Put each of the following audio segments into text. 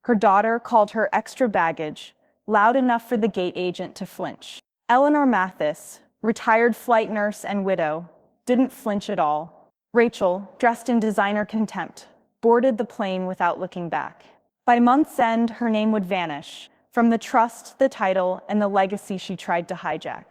Her daughter called her extra baggage, loud enough for the gate agent to flinch. Eleanor Mathis, retired flight nurse and widow, didn't flinch at all. Rachel, dressed in designer contempt, boarded the plane without looking back. By month's end, her name would vanish from the trust, the title, and the legacy she tried to hijack.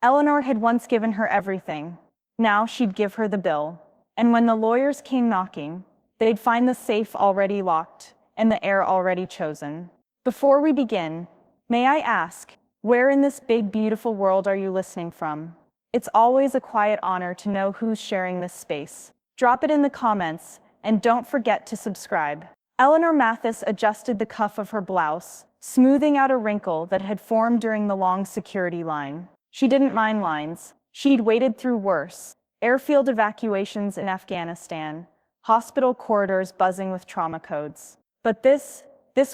Eleanor had once given her everything. Now she'd give her the bill. And when the lawyers came knocking, they'd find the safe already locked and the heir already chosen. Before we begin, may I ask, where in this big, beautiful world are you listening from? It's always a quiet honor to know who's sharing this space. Drop it in the comments, and don't forget to subscribe. Eleanor Mathis adjusted the cuff of her blouse, smoothing out a wrinkle that had formed during the long security line. She didn't mind lines. She'd waded through worse. Airfield evacuations in Afghanistan, hospital corridors buzzing with trauma codes. But this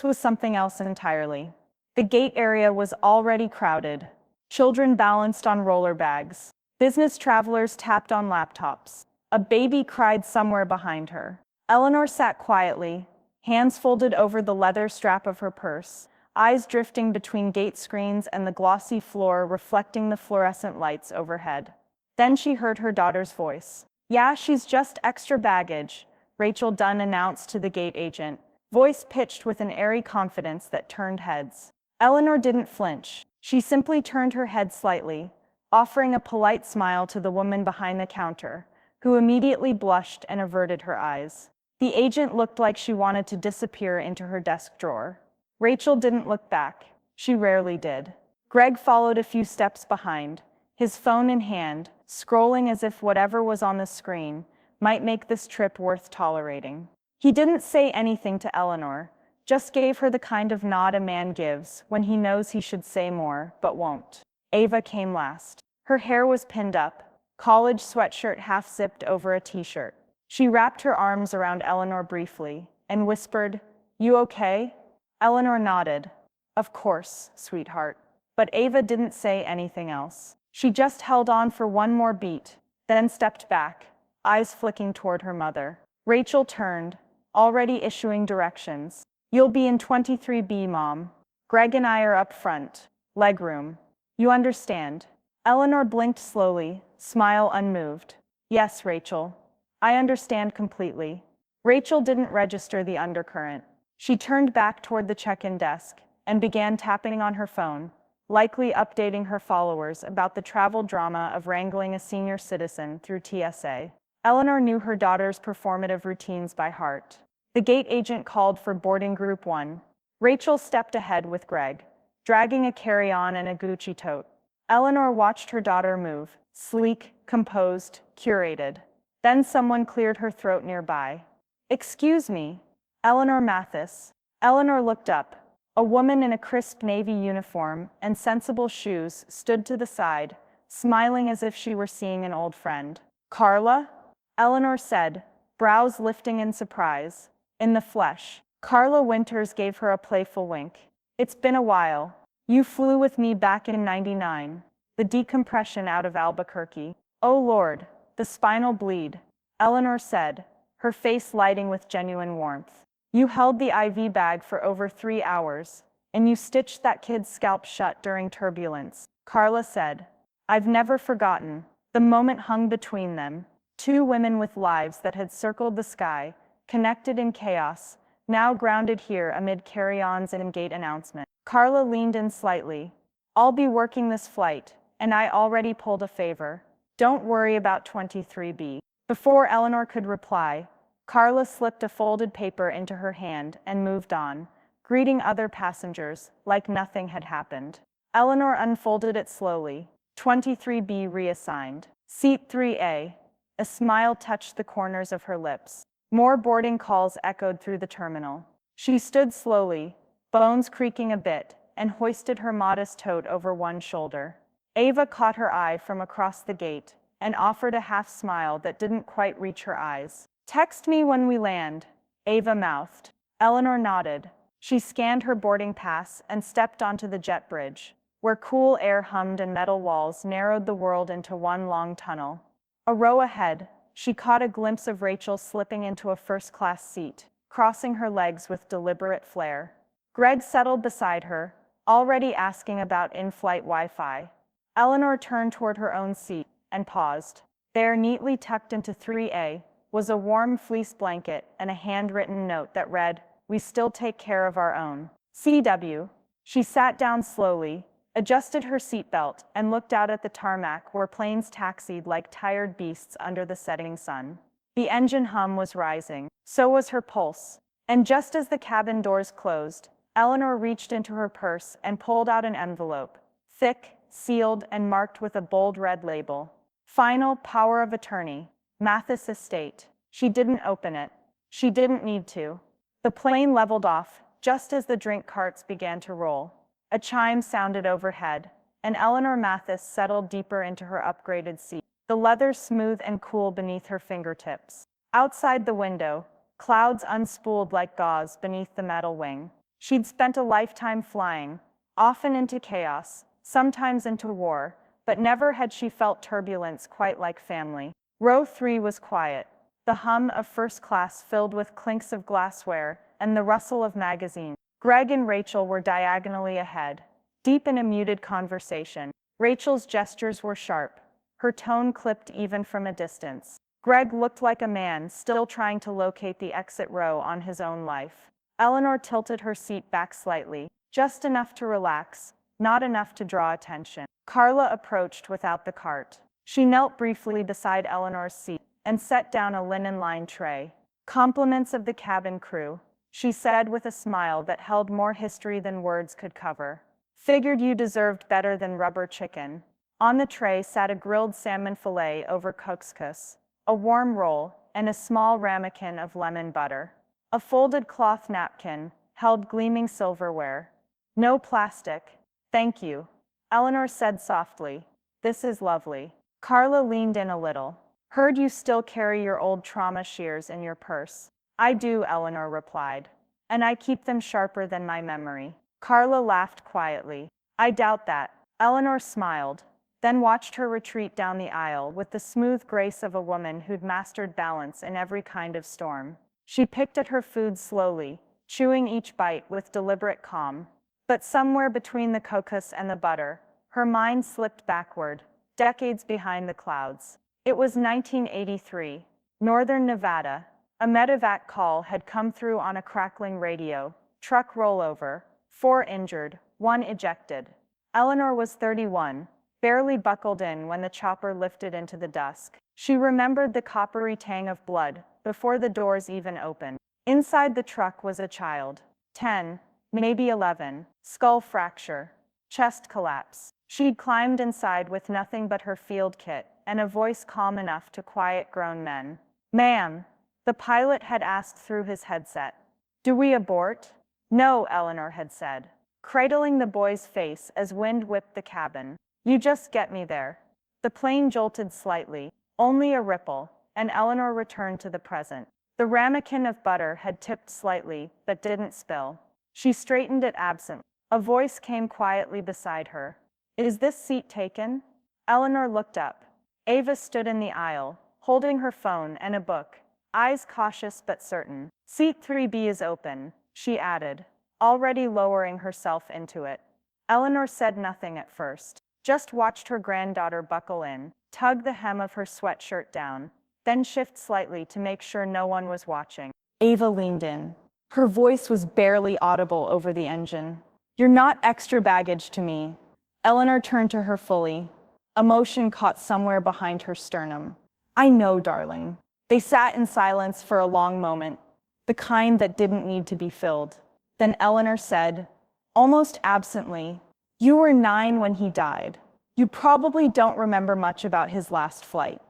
was something else entirely. The gate area was already crowded. Children balanced on roller bags. Business travelers tapped on laptops. A baby cried somewhere behind her. Eleanor sat quietly, hands folded over the leather strap of her purse, eyes drifting between gate screens and the glossy floor reflecting the fluorescent lights overhead. Then she heard her daughter's voice. "Yeah, she's just extra baggage," Rachel Dunn announced to the gate agent, voice pitched with an airy confidence that turned heads. Eleanor didn't flinch. She simply turned her head slightly, offering a polite smile to the woman behind the counter, who immediately blushed and averted her eyes. The agent looked like she wanted to disappear into her desk drawer. Rachel didn't look back. She rarely did. Greg followed a few steps behind, his phone in hand, scrolling as if whatever was on the screen might make this trip worth tolerating. He didn't say anything to Eleanor, just gave her the kind of nod a man gives when he knows he should say more, but won't. Ava came last. Her hair was pinned up, college sweatshirt half-zipped over a t-shirt. She wrapped her arms around Eleanor briefly and whispered, "You okay?" Eleanor nodded. "Of course, sweetheart." But Ava didn't say anything else. She just held on for one more beat, then stepped back, eyes flicking toward her mother. Rachel turned, already issuing directions. "You'll be in 23B, Mom. Greg and I are up front. Legroom. You understand?" Eleanor blinked slowly, smile unmoved. "Yes, Rachel. I understand completely." Rachel didn't register the undercurrent. She turned back toward the check-in desk and began tapping on her phone, likely updating her followers about the travel drama of wrangling a senior citizen through TSA. Eleanor knew her daughter's performative routines by heart. The gate agent called for boarding group 1. Rachel stepped ahead with Greg, dragging a carry-on and a Gucci tote. Eleanor watched her daughter move, sleek, composed, curated. Then someone cleared her throat nearby. "Excuse me, Eleanor Mathis." Eleanor looked up. A woman in a crisp navy uniform and sensible shoes stood to the side, smiling as if she were seeing an old friend. "Carla?" Eleanor said, brows lifting in surprise. In the flesh, Carla Winters gave her a playful wink. "It's been a while. You flew with me back in '99. The decompression out of Albuquerque." "Oh Lord, the spinal bleed," Eleanor said, her face lighting with genuine warmth. "You held the IV bag for over 3 hours, and you stitched that kid's scalp shut during turbulence," Carla said. "I've never forgotten." The moment hung between them. Two women with lives that had circled the sky, connected in chaos, now grounded here amid carry-ons and gate announcement. Carla leaned in slightly. "I'll be working this flight, and I already pulled a favor. Don't worry about 23B. Before Eleanor could reply, Carla slipped a folded paper into her hand and moved on, greeting other passengers like nothing had happened. Eleanor unfolded it slowly. 23B reassigned. Seat 3A. A smile touched the corners of her lips. More boarding calls echoed through the terminal. She stood slowly, bones creaking a bit, and hoisted her modest tote over one shoulder. Ava caught her eye from across the gate and offered a half-smile that didn't quite reach her eyes. "Text me when we land," Ava mouthed. Eleanor nodded. She scanned her boarding pass and stepped onto the jet bridge, where cool air hummed and metal walls narrowed the world into one long tunnel. A row ahead, she caught a glimpse of Rachel slipping into a first-class seat, crossing her legs with deliberate flair. Greg settled beside her, already asking about in-flight Wi-Fi. Eleanor turned toward her own seat and paused. There, neatly tucked into 3A, was a warm fleece blanket and a handwritten note that read, "We still take care of our own. CW." She sat down slowly, adjusted her seatbelt, and looked out at the tarmac where planes taxied like tired beasts under the setting sun. The engine hum was rising. So was her pulse. And just as the cabin doors closed, Eleanor reached into her purse and pulled out an envelope, thick, sealed, and marked with a bold red label. Final power of attorney, Mathis Estate. She didn't open it. She didn't need to. The plane leveled off just as the drink carts began to roll. A chime sounded overhead, and Eleanor Mathis settled deeper into her upgraded seat, the leather smooth and cool beneath her fingertips. Outside the window, clouds unspooled like gauze beneath the metal wing. She'd spent a lifetime flying, often into chaos, sometimes into war, but never had she felt turbulence quite like family. Row 3 was quiet, the hum of first class filled with clinks of glassware and the rustle of magazines. Greg and Rachel were diagonally ahead, deep in a muted conversation. Rachel's gestures were sharp, her tone clipped even from a distance. Greg looked like a man still trying to locate the exit row on his own life. Eleanor tilted her seat back slightly, just enough to relax, not enough to draw attention. Carla approached without the cart. She knelt briefly beside Eleanor's seat and set down a linen-lined tray. "Compliments of the cabin crew," she said with a smile that held more history than words could cover. "Figured you deserved better than rubber chicken." On the tray sat a grilled salmon fillet over couscous, a warm roll, and a small ramekin of lemon butter. A folded cloth napkin held gleaming silverware. "No plastic, thank you," Eleanor said softly. "This is lovely." Carla leaned in a little. "Heard you still carry your old trauma shears in your purse." "I do," Eleanor replied. "And I keep them sharper than my memory." Carla laughed quietly. "I doubt that." Eleanor smiled, then watched her retreat down the aisle with the smooth grace of a woman who'd mastered balance in every kind of storm. She picked at her food slowly, chewing each bite with deliberate calm. But somewhere between the couscous and the butter, her mind slipped backward, decades behind the clouds. It was 1983, Northern Nevada. A medevac call had come through on a crackling radio. Truck rollover, 4 injured, 1 ejected. Eleanor was 31, barely buckled in when the chopper lifted into the dusk. She remembered the coppery tang of blood before the doors even opened. Inside the truck was a child, 10, maybe 11, skull fracture, chest collapse. She'd climbed inside with nothing but her field kit and a voice calm enough to quiet grown men. "Ma'am," the pilot had asked through his headset. "Do we abort?" "No," Eleanor had said, cradling the boy's face as wind whipped the cabin. "You just get me there." The plane jolted slightly, only a ripple, and Eleanor returned to the present. The ramekin of butter had tipped slightly, but didn't spill. She straightened it absently. A voice came quietly beside her. "Is this seat taken?" Eleanor looked up. Ava stood in the aisle, holding her phone and a book, eyes cautious but certain. "Seat 3B is open," she added, already lowering herself into it. Eleanor said nothing at first, just watched her granddaughter buckle in, tug the hem of her sweatshirt down, then shift slightly to make sure no one was watching. Ava leaned in. Her voice was barely audible over the engine. "You're not extra baggage to me." Eleanor turned to her fully, emotion caught somewhere behind her sternum. "I know, darling." They sat in silence for a long moment, the kind that didn't need to be filled. Then Eleanor said, almost absently, "You were 9 when he died. You probably don't remember much about his last flight."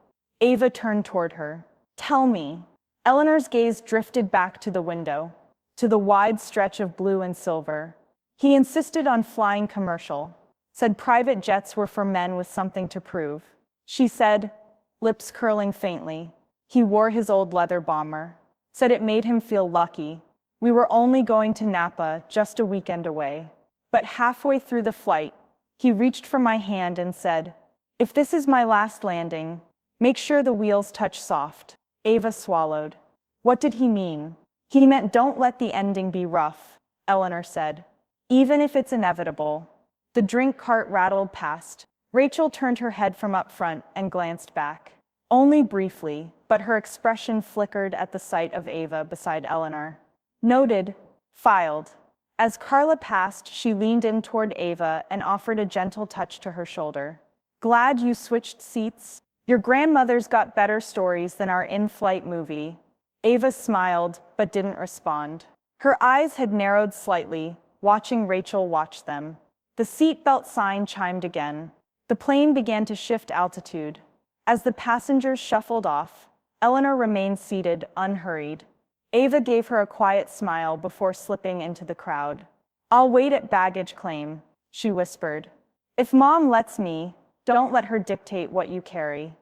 Ava turned toward her. "Tell me." Eleanor's gaze drifted back to the window, to the wide stretch of blue and silver. "He insisted on flying commercial. Said private jets were for men with something to prove." She said, lips curling faintly. "He wore his old leather bomber. Said it made him feel lucky. We were only going to Napa, just a weekend away. But halfway through the flight, he reached for my hand and said, 'If this is my last landing, make sure the wheels touch soft.'" Ava swallowed. What did he mean? He meant don't let the ending be rough. Eleanor said. Even if it's inevitable. The drink cart rattled past. Rachel turned her head from up front and glanced back. Only briefly, but her expression flickered at the sight of Ava beside Eleanor. Noted. Filed. As Carla passed, she leaned in toward Ava and offered a gentle touch to her shoulder. Glad you switched seats? Your grandmother's got better stories than our in-flight movie. Ava smiled, but didn't respond. Her eyes had narrowed slightly, watching Rachel watch them. The seatbelt sign chimed again. The plane began to shift altitude. As the passengers shuffled off, Eleanor remained seated, unhurried. Ava gave her a quiet smile before slipping into the crowd. I'll wait at baggage claim, she whispered. If Mom lets me, don't let her dictate what you carry.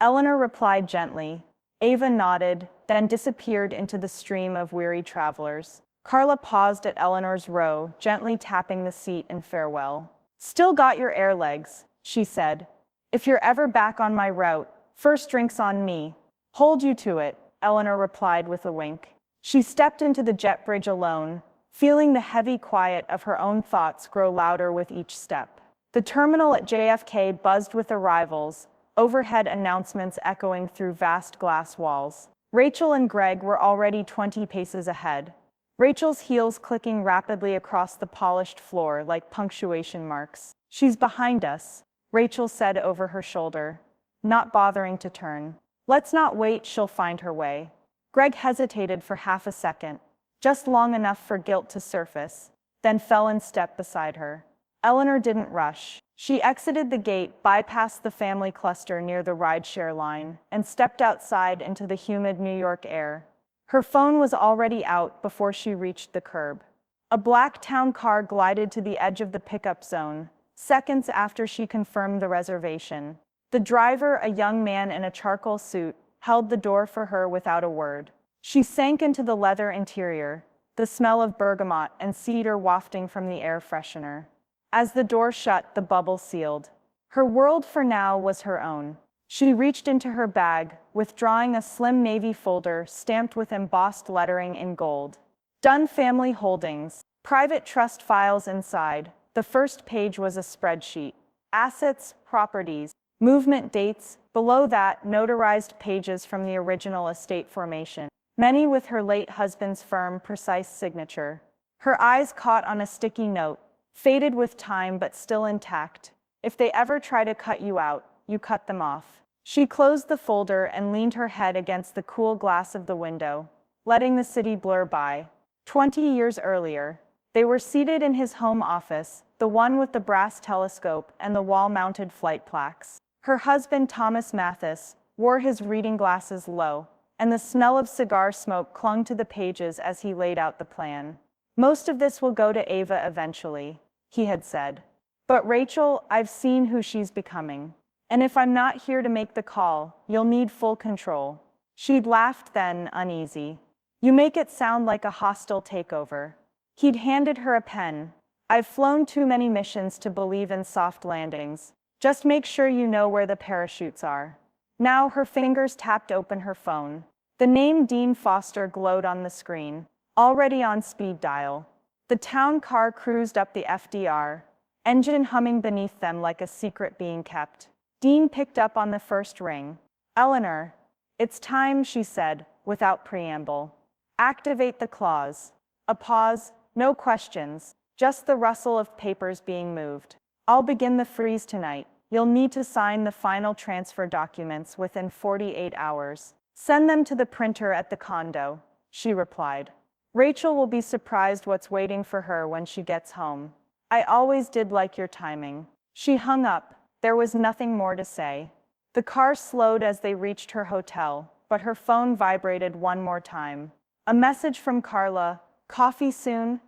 Eleanor replied gently. Ava nodded, then disappeared into the stream of weary travelers. Carla paused at Eleanor's row, gently tapping the seat in farewell. Still got your air legs, she said. If you're ever back on my route, first drink's on me. Hold you to it, Eleanor replied with a wink. She stepped into the jet bridge alone, feeling the heavy quiet of her own thoughts grow louder with each step. The terminal at JFK buzzed with arrivals, overhead announcements echoing through vast glass walls. Rachel and Greg were already 20 paces ahead, Rachel's heels clicking rapidly across the polished floor like punctuation marks. She's behind us, Rachel said over her shoulder, not bothering to turn. Let's not wait, she'll find her way. Greg hesitated for half a second, just long enough for guilt to surface, then fell in step beside her. Eleanor didn't rush. She exited the gate, bypassed the family cluster near the rideshare line, and stepped outside into the humid New York air. Her phone was already out before she reached the curb. A black town car glided to the edge of the pickup zone, seconds after she confirmed the reservation. The driver, a young man in a charcoal suit, held the door for her without a word. She sank into the leather interior, the smell of bergamot and cedar wafting from the air freshener. As the door shut, the bubble sealed. Her world for now was her own. She reached into her bag, withdrawing a slim navy folder stamped with embossed lettering in gold. Dunn Family Holdings. Private trust files inside. The first page was a spreadsheet. Assets, properties, movement dates. Below that, notarized pages from the original estate formation, many with her late husband's firm, precise signature. Her eyes caught on a sticky note, faded with time but still intact. If they ever try to cut you out, you cut them off. She closed the folder and leaned her head against the cool glass of the window, letting the city blur by. 20 years earlier, they were seated in his home office, the one with the brass telescope and the wall-mounted flight plaques. Her husband, Thomas Mathis, wore his reading glasses low, and the smell of cigar smoke clung to the pages as he laid out the plan. Most of this will go to Ava eventually, he had said. But Rachel, I've seen who she's becoming. And if I'm not here to make the call, you'll need full control. She'd laughed then, uneasy. You make it sound like a hostile takeover. He'd handed her a pen. I've flown too many missions to believe in soft landings. Just make sure you know where the parachutes are. Now her fingers tapped open her phone. The name Dean Foster glowed on the screen, already on speed dial. The town car cruised up the FDR, engine humming beneath them like a secret being kept. Dean picked up on the first ring. Eleanor, it's time, she said, without preamble. Activate the clause. A pause, no questions, just the rustle of papers being moved. I'll begin the freeze tonight. You'll need to sign the final transfer documents within 48 hours. Send them to the printer at the condo, she replied. Rachel will be surprised what's waiting for her when she gets home. I always did like your timing. She hung up. There was nothing more to say. The car slowed as they reached her hotel, but her phone vibrated one more time. A message from Carla. Coffee soon?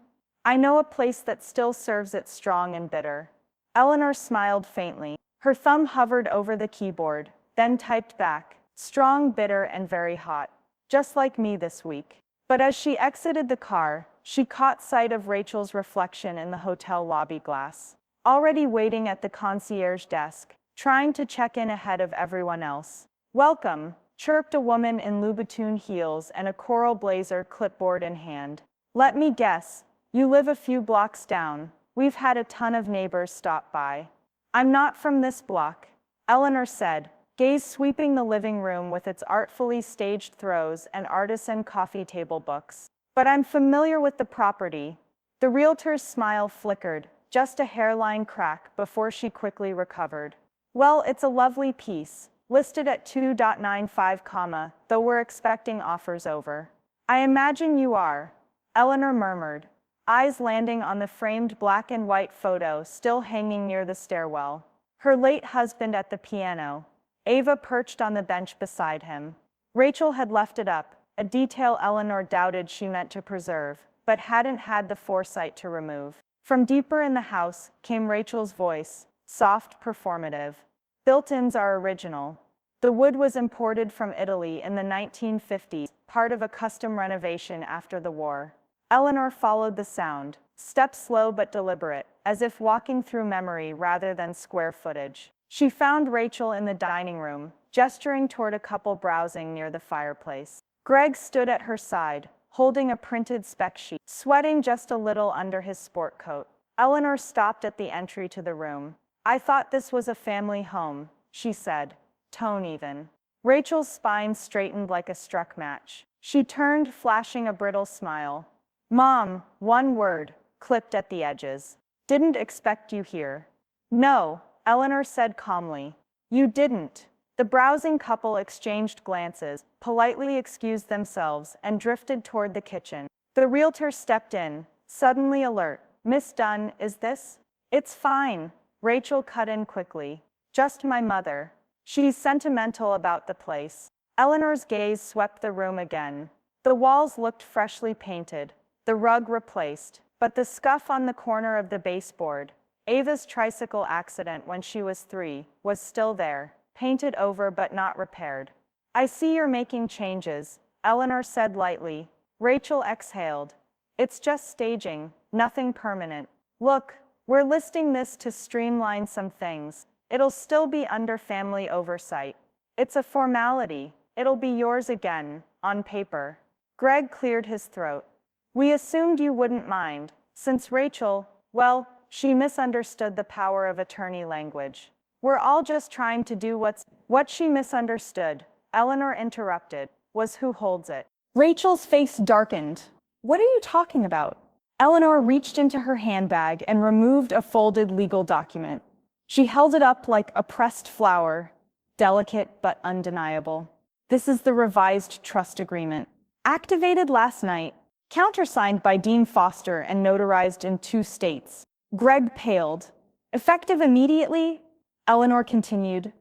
I know a place that still serves it strong and bitter. Eleanor smiled faintly. Her thumb hovered over the keyboard, then typed back. Strong, bitter, and very hot. Just like me this week. But as she exited the car, she caught sight of Rachel's reflection in the hotel lobby glass. Already waiting at the concierge desk, trying to check in ahead of everyone else. Welcome, chirped a woman in Louboutin heels and a coral blazer, clipboard in hand. Let me guess, You live a few blocks down. We've had a ton of neighbors stop by. I'm not from this block, Eleanor said, gaze sweeping the living room with its artfully staged throws and artisan coffee table books. But I'm familiar with the property. The realtor's smile flickered, just a hairline crack before she quickly recovered. Well, it's a lovely piece, listed at 2.95, though we're expecting offers over. I imagine you are, Eleanor murmured, eyes landing on the framed black and white photo still hanging near the stairwell. Her late husband at the piano, Ava perched on the bench beside him. Rachel had left it up, a detail Eleanor doubted she meant to preserve, but hadn't had the foresight to remove. From deeper in the house came Rachel's voice, soft, performative. Built-ins are original. The wood was imported from Italy in the 1950s, part of a custom renovation after the war. Eleanor followed the sound, steps slow but deliberate, as if walking through memory rather than square footage. She found Rachel in the dining room, gesturing toward a couple browsing near the fireplace. Greg stood at her side, holding a printed spec sheet, sweating just a little under his sport coat. Eleanor stopped at the entry to the room. I thought this was a family home, she said, tone even. Rachel's spine straightened like a struck match. She turned, flashing a brittle smile. Mom, one word, clipped at the edges. Didn't expect you here. No, Eleanor said calmly. You didn't. The browsing couple exchanged glances, politely excused themselves, and drifted toward the kitchen. The realtor stepped in, suddenly alert. Miss Dunn, is this? It's fine, Rachel cut in quickly. Just my mother. She's sentimental about the place. Eleanor's gaze swept the room again. The walls looked freshly painted, the rug replaced, but the scuff on the corner of the baseboard, Ava's tricycle accident when she was 3, was still there, painted over but not repaired. I see you're making changes, Eleanor said lightly. Rachel exhaled. It's just staging, nothing permanent. Look, we're listing this to streamline some things. It'll still be under family oversight. It's a formality. It'll be yours again, on paper. Greg cleared his throat. We assumed you wouldn't mind, since Rachel, well, she misunderstood the power of attorney language. We're all just trying to do what she misunderstood, Eleanor interrupted, was who holds it. Rachel's face darkened. What are you talking about? Eleanor reached into her handbag and removed a folded legal document. She held it up like a pressed flower, delicate but undeniable. This is the revised trust agreement. Activated last night, countersigned by Dean Foster and notarized in 2 states. Greg paled. Effective immediately, Eleanor continued.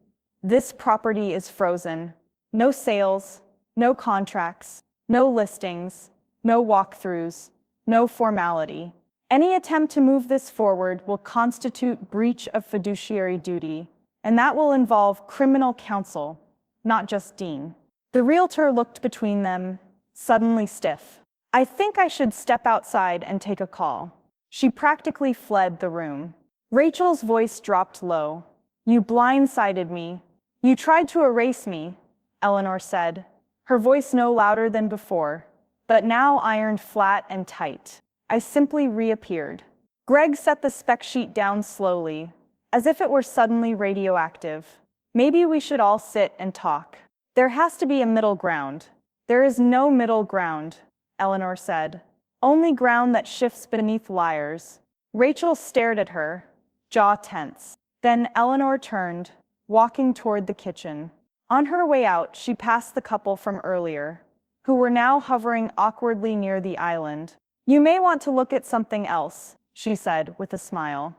This property is frozen. No sales, no contracts, no listings, no walkthroughs, no formality. Any attempt to move this forward will constitute breach of fiduciary duty, and that will involve criminal counsel, not just Dean. The realtor looked between them, suddenly stiff. I think I should step outside and take a call. She practically fled the room. Rachel's voice dropped low. You blindsided me. You tried to erase me, Eleanor said, her voice no louder than before, but now ironed flat and tight. I simply reappeared. Greg set the spec sheet down slowly, as if it were suddenly radioactive. Maybe we should all sit and talk. There has to be a middle ground. There is no middle ground, Eleanor said. Only ground that shifts beneath liars. Rachel stared at her, jaw tense. Then Eleanor turned, walking toward the kitchen. On her way out, she passed the couple from earlier, who were now hovering awkwardly near the island. You may want to look at something else, she said with a smile.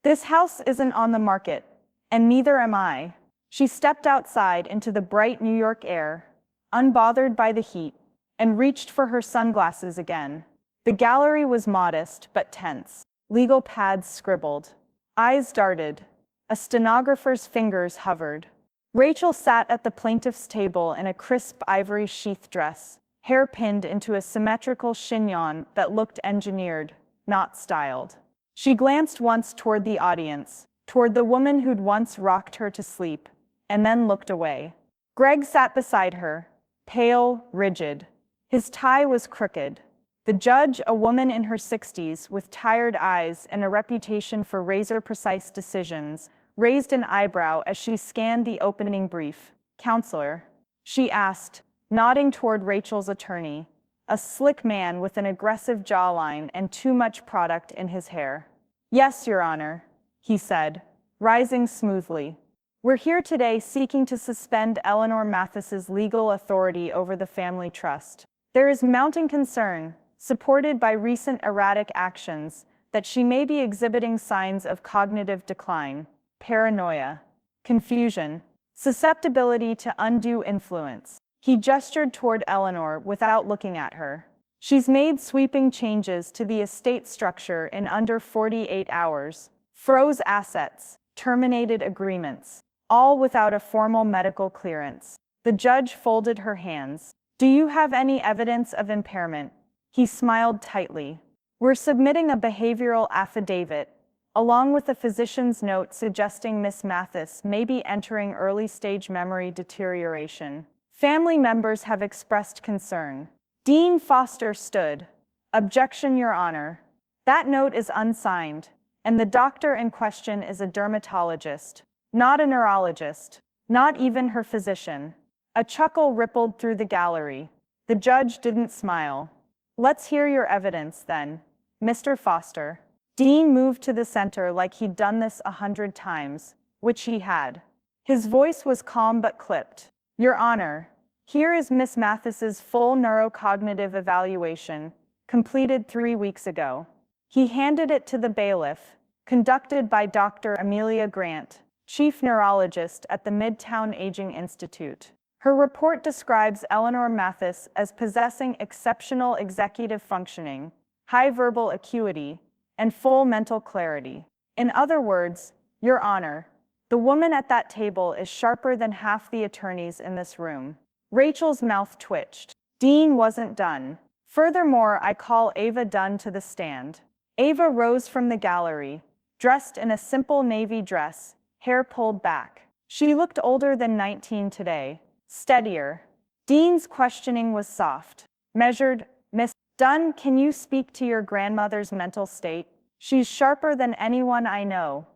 This house isn't on the market, and neither am I. She stepped outside into the bright New York air, unbothered by the heat, and reached for her sunglasses again. The gallery was modest but tense. Legal pads scribbled. Eyes darted. A stenographer's fingers hovered. Rachel sat at the plaintiff's table in a crisp ivory sheath dress, hair pinned into a symmetrical chignon that looked engineered, not styled. She glanced once toward the audience, toward the woman who'd once rocked her to sleep, and then looked away. Greg sat beside her, pale, rigid. His tie was crooked, The judge, a woman in her 60s with tired eyes and a reputation for razor-precise decisions, raised an eyebrow as she scanned the opening brief. "Counselor?" she asked, nodding toward Rachel's attorney, a slick man with an aggressive jawline and too much product in his hair. "Yes, Your Honor," he said, rising smoothly. "We're here today seeking to suspend Eleanor Mathis's legal authority over the family trust. There is mounting concern, supported by recent erratic actions, that she may be exhibiting signs of cognitive decline, paranoia, confusion, susceptibility to undue influence." He gestured toward Eleanor without looking at her. "She's made sweeping changes to the estate structure in under 48 hours, froze assets, terminated agreements, all without a formal medical clearance." The judge folded her hands. "Do you have any evidence of impairment?" He smiled tightly. "We're submitting a behavioral affidavit, along with a physician's note suggesting Miss Mathis may be entering early-stage memory deterioration. Family members have expressed concern." Dean Foster stood. "Objection, Your Honor. That note is unsigned, and the doctor in question is a dermatologist, not a neurologist, not even her physician." A chuckle rippled through the gallery. The judge didn't smile. "Let's hear your evidence, then, Mr. Foster." Dean moved to the center like he'd done this 100 times, which he had. His voice was calm but clipped. "Your Honor, here is Miss Mathis's full neurocognitive evaluation, completed 3 weeks ago." He handed it to the bailiff, conducted by Dr. Amelia Grant, chief neurologist at the Midtown Aging Institute. Her report describes Eleanor Mathis as possessing exceptional executive functioning, high verbal acuity, and full mental clarity. In other words, Your Honor, the woman at that table is sharper than half the attorneys in this room. Rachel's mouth twitched. Dean wasn't done. "Furthermore, I call Ava Dunn to the stand." Ava rose from the gallery, dressed in a simple navy dress, hair pulled back. She looked older than 19 today, steadier. Dean's questioning was soft, measured. "Miss Dunn, can you speak to your grandmother's mental state?" "She's sharper than anyone I know,"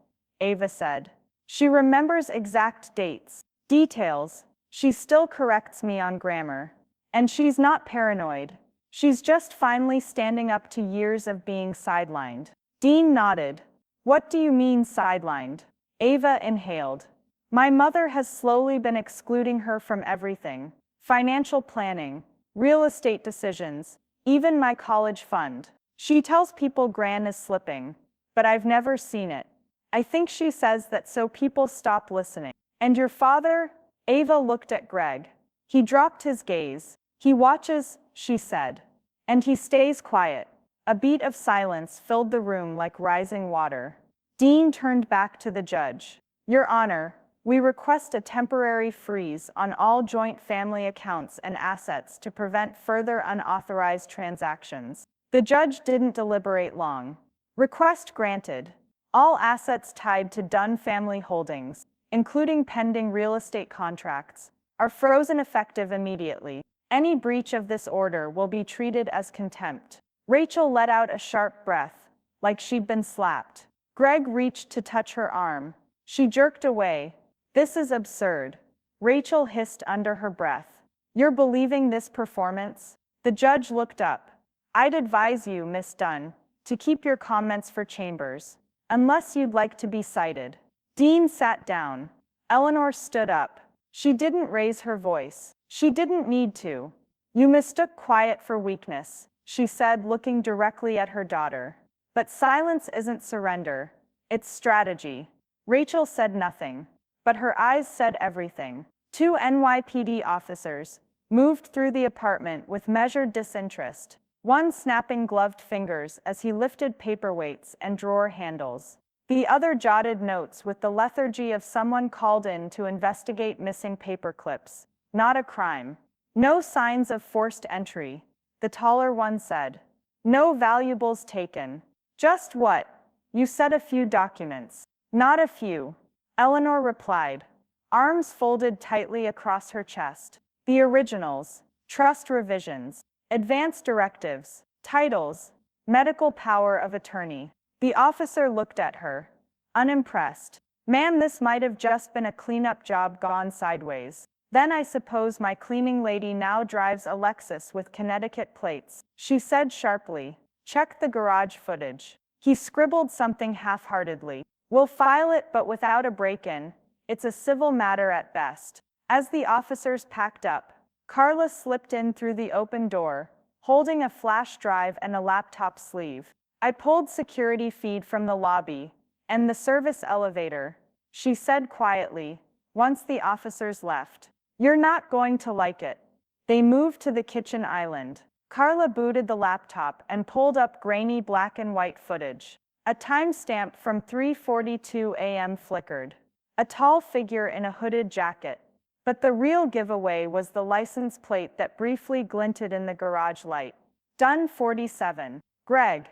Ava said. "She remembers exact dates, details. She still corrects me on grammar. And she's not paranoid. She's just finally standing up to years of being sidelined." Dean nodded. "What do you mean sidelined?" Ava inhaled. "My mother has slowly been excluding her from everything. Financial planning, real estate decisions, even my college fund. She tells people Gran is slipping, but I've never seen it. I think she says that so people stop listening." "And your father?" Ava looked at Greg. He dropped his gaze. "He watches," she said. "And he stays quiet." A beat of silence filled the room like rising water. Dean turned back to the judge. "Your Honor, we request a temporary freeze on all joint family accounts and assets to prevent further unauthorized transactions." The judge didn't deliberate long. "Request granted. All assets tied to Dunn family holdings, including pending real estate contracts, are frozen effective immediately. Any breach of this order will be treated as contempt." Rachel let out a sharp breath, like she'd been slapped. Greg reached to touch her arm. She jerked away. "This is absurd," Rachel hissed under her breath. "You're believing this performance?" The judge looked up. "I'd advise you, Miss Dunn, to keep your comments for chambers, unless you'd like to be cited." Dean sat down. Eleanor stood up. She didn't raise her voice. She didn't need to. "You mistook quiet for weakness," she said, looking directly at her daughter. "But silence isn't surrender. It's strategy." Rachel said nothing, but her eyes said everything. 2 NYPD officers moved through the apartment with measured disinterest, one snapping gloved fingers as he lifted paperweights and drawer handles. The other jotted notes with the lethargy of someone called in to investigate missing paper clips. "Not a crime. No signs of forced entry," the taller one said. "No valuables taken. Just what? You said a few documents." "Not a few," Eleanor replied, arms folded tightly across her chest. "The originals, trust revisions, advance directives, Titles: Medical Power of Attorney. The officer looked at her, unimpressed. Ma'am, this might have just been a cleanup job gone sideways. Then I suppose my cleaning lady now drives a Lexus with Connecticut plates, she said sharply. Check the garage footage. He scribbled something half-heartedly. We'll file it, but without a break-in. It's a civil matter at best. As the officers packed up, Carla slipped in through the open door, holding a flash drive and a laptop sleeve. I pulled security feed from the lobby and the service elevator, she said quietly, once the officers left. You're not going to like it. They moved to the kitchen island. Carla booted the laptop and pulled up grainy black and white footage. A timestamp from 3:42 a.m. flickered. A tall figure in a hooded jacket. But the real giveaway was the license plate that briefly glinted in the garage light. Dunn 47. Greg.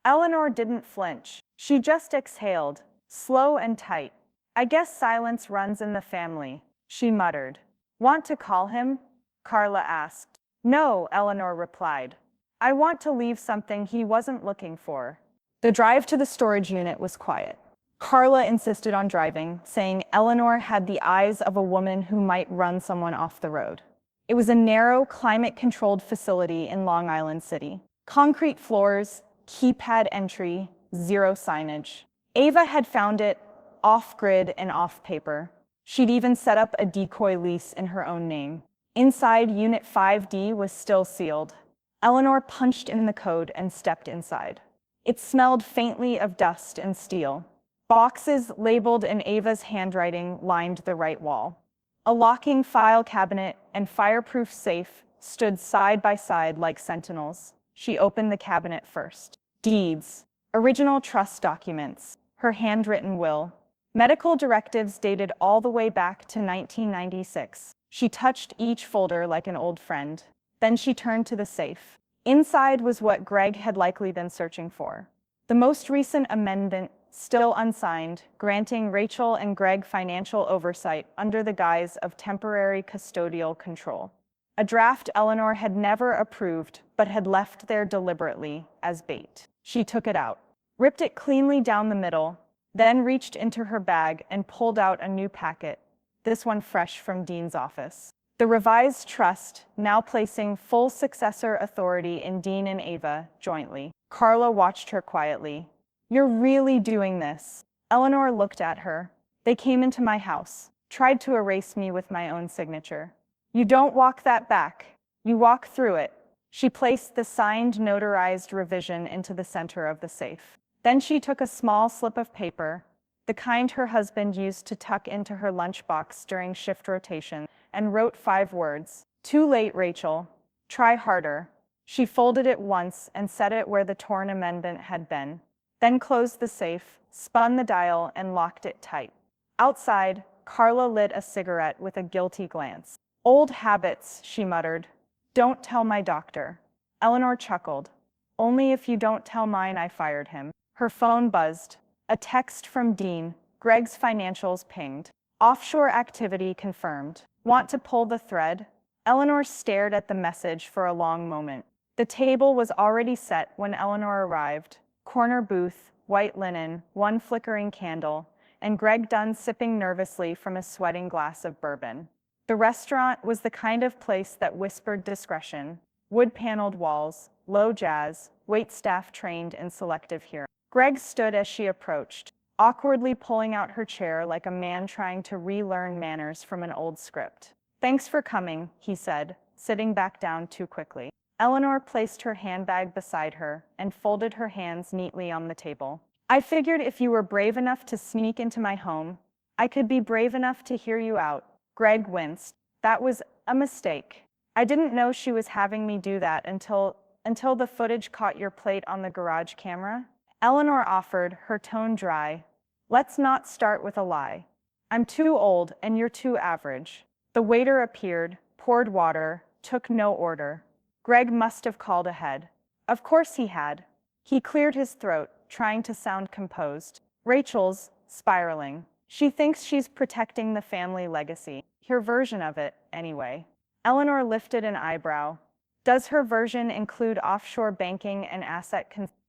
Eleanor didn't flinch. She just exhaled, slow and tight. I guess silence runs in the family, she muttered. Want to call him? Carla asked. No, Eleanor replied. I want to leave something he wasn't looking for. The drive to the storage unit was quiet. Carla insisted on driving, saying Eleanor had the eyes of a woman who might run someone off the road. It was a narrow, climate-controlled facility in Long Island City. Concrete floors, keypad entry, zero signage. Ava had found it off-grid and off-paper. She'd even set up a decoy lease in her own name. Inside, Unit 5D was still sealed. Eleanor punched in the code and stepped inside. It smelled faintly of dust and steel. Boxes labeled in Ava's handwriting lined the right wall. A locking file cabinet and fireproof safe stood side by side like sentinels. She opened the cabinet first. Deeds, original trust documents, her handwritten will, medical directives dated all the way back to 1996. She touched each folder like an old friend. Then she turned to the safe. Inside was what Greg had likely been searching for. The most recent amendment, still unsigned, granting Rachel and Greg financial oversight under the guise of temporary custodial control. A draft Eleanor had never approved, but had left there deliberately as bait. She took it out, ripped it cleanly down the middle, then reached into her bag and pulled out a new packet, this one fresh from Dean's office. The revised trust, now placing full successor authority in Dean and Ava jointly. Carla watched her quietly. You're really doing this? Eleanor looked at her. They came into my house, tried to erase me with my own signature. You don't walk that back. You walk through it. She placed the signed, notarized revision into the center of the safe. Then she took a small slip of paper, the kind her husband used to tuck into her lunchbox during shift rotation, and wrote 5 words. Too late, Rachel. Try harder. She folded it once and set it where the torn amendment had been. Then closed the safe, spun the dial, and locked it tight. Outside, Carla lit a cigarette with a guilty glance. Old habits, she muttered. Don't tell my doctor. Eleanor chuckled. Only if you don't tell mine I fired him. Her phone buzzed. A text from Dean. Greg's financials pinged. Offshore activity confirmed. Want to pull the thread? Eleanor stared at the message for a long moment. The table was already set when Eleanor arrived. Corner booth, white linen, one flickering candle, and Greg Dunn sipping nervously from a sweating glass of bourbon. The restaurant was the kind of place that whispered discretion. Wood-paneled walls, low jazz, waitstaff trained in selective hearing. Greg stood as she approached, awkwardly pulling out her chair like a man trying to relearn manners from an old script. Thanks for coming, he said, sitting back down too quickly. Eleanor placed her handbag beside her and folded her hands neatly on the table. I figured if you were brave enough to sneak into my home, I could be brave enough to hear you out. Greg winced. That was a mistake. I didn't know she was having me do that until the footage caught your plate on the garage camera. Eleanor offered, her tone dry. Let's not start with a lie. I'm too old and you're too average. The waiter appeared, poured water, took no order. Greg must have called ahead. Of course he had. He cleared his throat, trying to sound composed. Rachel's spiraling. She thinks she's protecting the family legacy. Her version of it, anyway. Eleanor lifted an eyebrow. Does her version include offshore banking and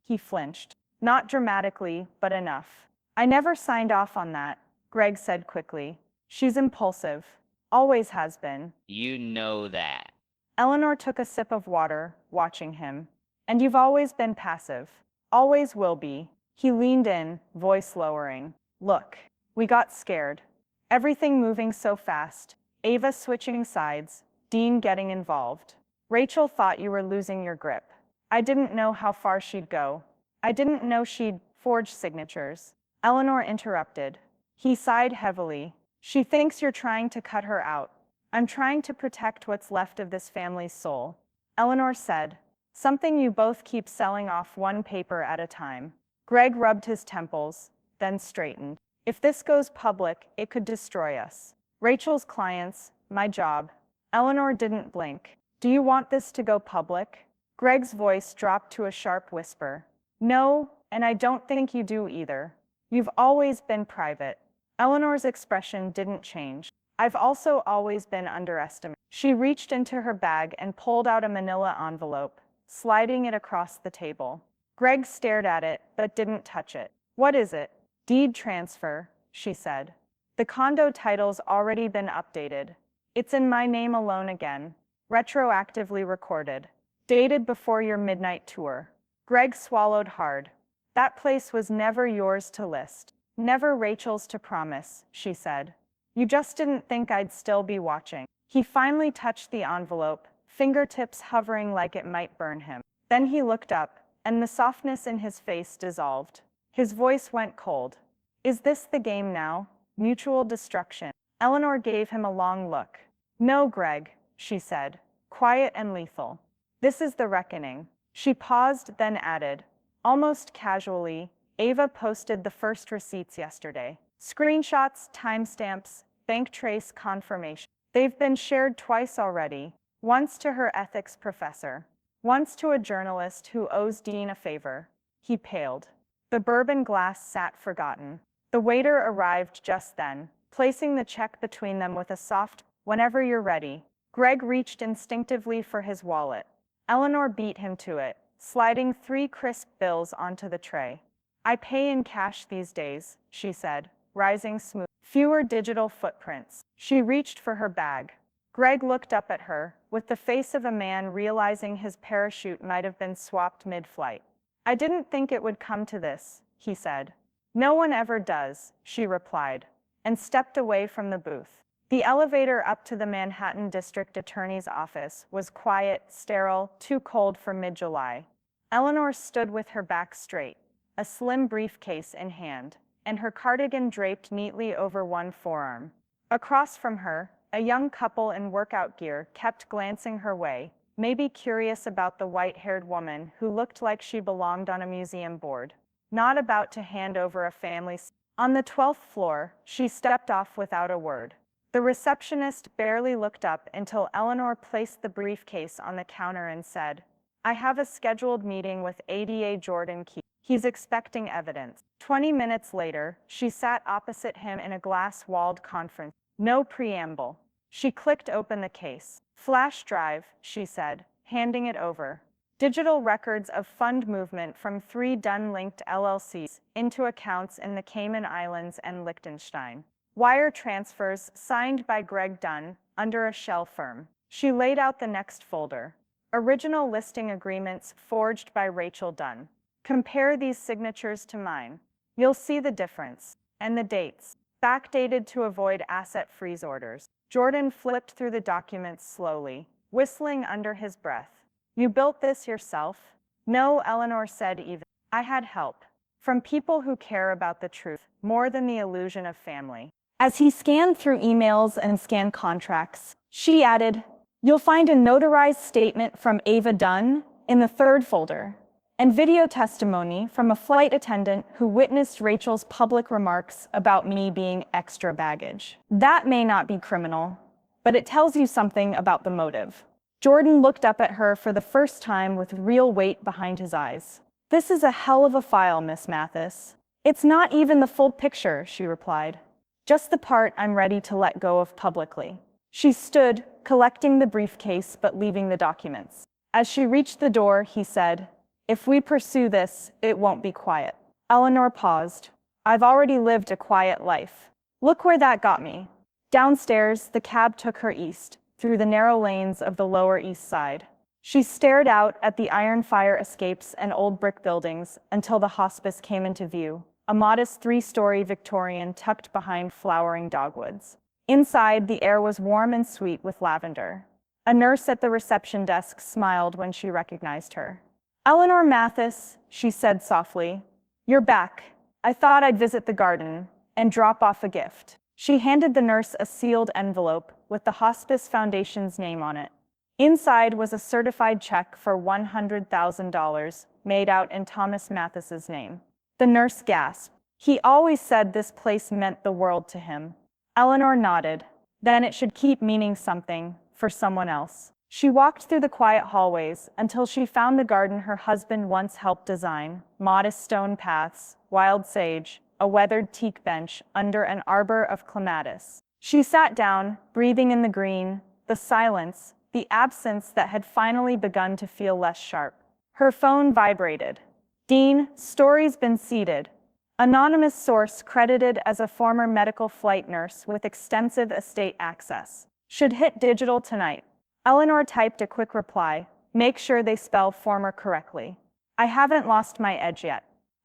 He flinched. Not dramatically, but enough. I never signed off on that, Greg said quickly. She's impulsive. Always has been. You know that. Eleanor took a sip of water, watching him. And you've always been passive. Always will be. He leaned in, voice lowering. Look, we got scared. Everything moving so fast. Ava switching sides, Dean getting involved. Rachel thought you were losing your grip. I didn't know how far she'd go. I didn't know she'd forge signatures. Eleanor interrupted. He sighed heavily. She thinks you're trying to cut her out. I'm trying to protect what's left of this family's soul. Eleanor said, something you both keep selling off one paper at a time. Greg rubbed his temples, then straightened. If this goes public, it could destroy us. Rachel's clients, my job. Eleanor didn't blink. Do you want this to go public? Greg's voice dropped to a sharp whisper. No, and I don't think you do either. You've always been private. Eleanor's expression didn't change. I've also always been underestimated. She reached into her bag and pulled out a manila envelope, sliding it across the table. Greg stared at it, but didn't touch it. What is it? Deed transfer, she said. The condo title's already been updated. It's in my name alone again. Retroactively recorded. Dated before your midnight tour. Greg swallowed hard. That place was never yours to list. Never Rachel's to promise, she said. You just didn't think I'd still be watching. He finally touched the envelope, fingertips hovering like it might burn him. Then he looked up, and the softness in his face dissolved. His voice went cold. Is this the game now? Mutual destruction. Eleanor gave him a long look. No, Greg, she said, quiet and lethal. This is the reckoning. She paused, then added, almost casually, Ava posted the first receipts yesterday. Screenshots, timestamps, bank trace confirmation. They've been shared twice already, once to her ethics professor, once to a journalist who owes Dean a favor. He paled. The bourbon glass sat forgotten. The waiter arrived just then, placing the check between them with a soft, whenever you're ready. Greg reached instinctively for his wallet. Eleanor beat him to it, sliding 3 crisp bills onto the tray. I pay in cash these days, she said, rising smooth. Fewer digital footprints. She reached for her bag. Greg looked up at her, with the face of a man realizing his parachute might have been swapped mid-flight. I didn't think it would come to this, he said. No one ever does, she replied, and stepped away from the booth. The elevator up to the Manhattan District Attorney's office was quiet, sterile, too cold for mid-July. Eleanor stood with her back straight, a slim briefcase in hand, and her cardigan draped neatly over one forearm. Across from her, a young couple in workout gear kept glancing her way, maybe curious about the white-haired woman who looked like she belonged on a museum board. Not about to hand over a family. On the 12th floor, she stepped off without a word. The receptionist barely looked up until Eleanor placed the briefcase on the counter and said, I have a scheduled meeting with ADA Jordan Key. He's expecting evidence. 20 minutes later, she sat opposite him in a glass-walled conference. No preamble. She clicked open the case. Flash drive, she said, handing it over. Digital records of fund movement from 3 Dunn-linked LLCs into accounts in the Cayman Islands and Liechtenstein. Wire transfers signed by Greg Dunn, under a shell firm. She laid out the next folder. Original listing agreements forged by Rachel Dunn. Compare these signatures to mine. You'll see the difference. And the dates. Backdated to avoid asset freeze orders. Jordan flipped through the documents slowly, whistling under his breath. You built this yourself? No, Eleanor said even. I had help. From people who care about the truth, more than the illusion of family. As he scanned through emails and scanned contracts, she added, you'll find a notarized statement from Ava Dunn in the 3rd folder, and video testimony from a flight attendant who witnessed Rachel's public remarks about me being extra baggage. That may not be criminal, but it tells you something about the motive. Jordan looked up at her for the first time with real weight behind his eyes. This is a hell of a file, Miss Mathis. It's not even the full picture, she replied. Just the part I'm ready to let go of publicly. She stood, collecting the briefcase but leaving the documents. As she reached the door, he said, "If we pursue this, it won't be quiet." Eleanor paused. "I've already lived a quiet life. Look where that got me." Downstairs, the cab took her east, through the narrow lanes of the Lower East Side. She stared out at the iron fire escapes and old brick buildings until the hospice came into view, a modest three-story Victorian tucked behind flowering dogwoods. Inside, the air was warm and sweet with lavender. A nurse at the reception desk smiled when she recognized her. "Eleanor Mathis," she said softly. "You're back. I thought I'd visit the garden and drop off a gift." She handed the nurse a sealed envelope with the Hospice Foundation's name on it. Inside was a certified check for $100,000 made out in Thomas Mathis's name. The nurse gasped. He always said this place meant the world to him. Eleanor nodded. Then it should keep meaning something for someone else. She walked through the quiet hallways until she found the garden her husband once helped design: modest stone paths, wild sage, a weathered teak bench under an arbor of clematis. She sat down, breathing in the green, the silence, the absence that had finally begun to feel less sharp. Her phone vibrated. "Dean, story's been seeded." Anonymous source credited as a former medical flight nurse with extensive estate access. "Should hit digital tonight." Eleanor typed a quick reply. "Make sure they spell former correctly. I haven't lost my edge yet."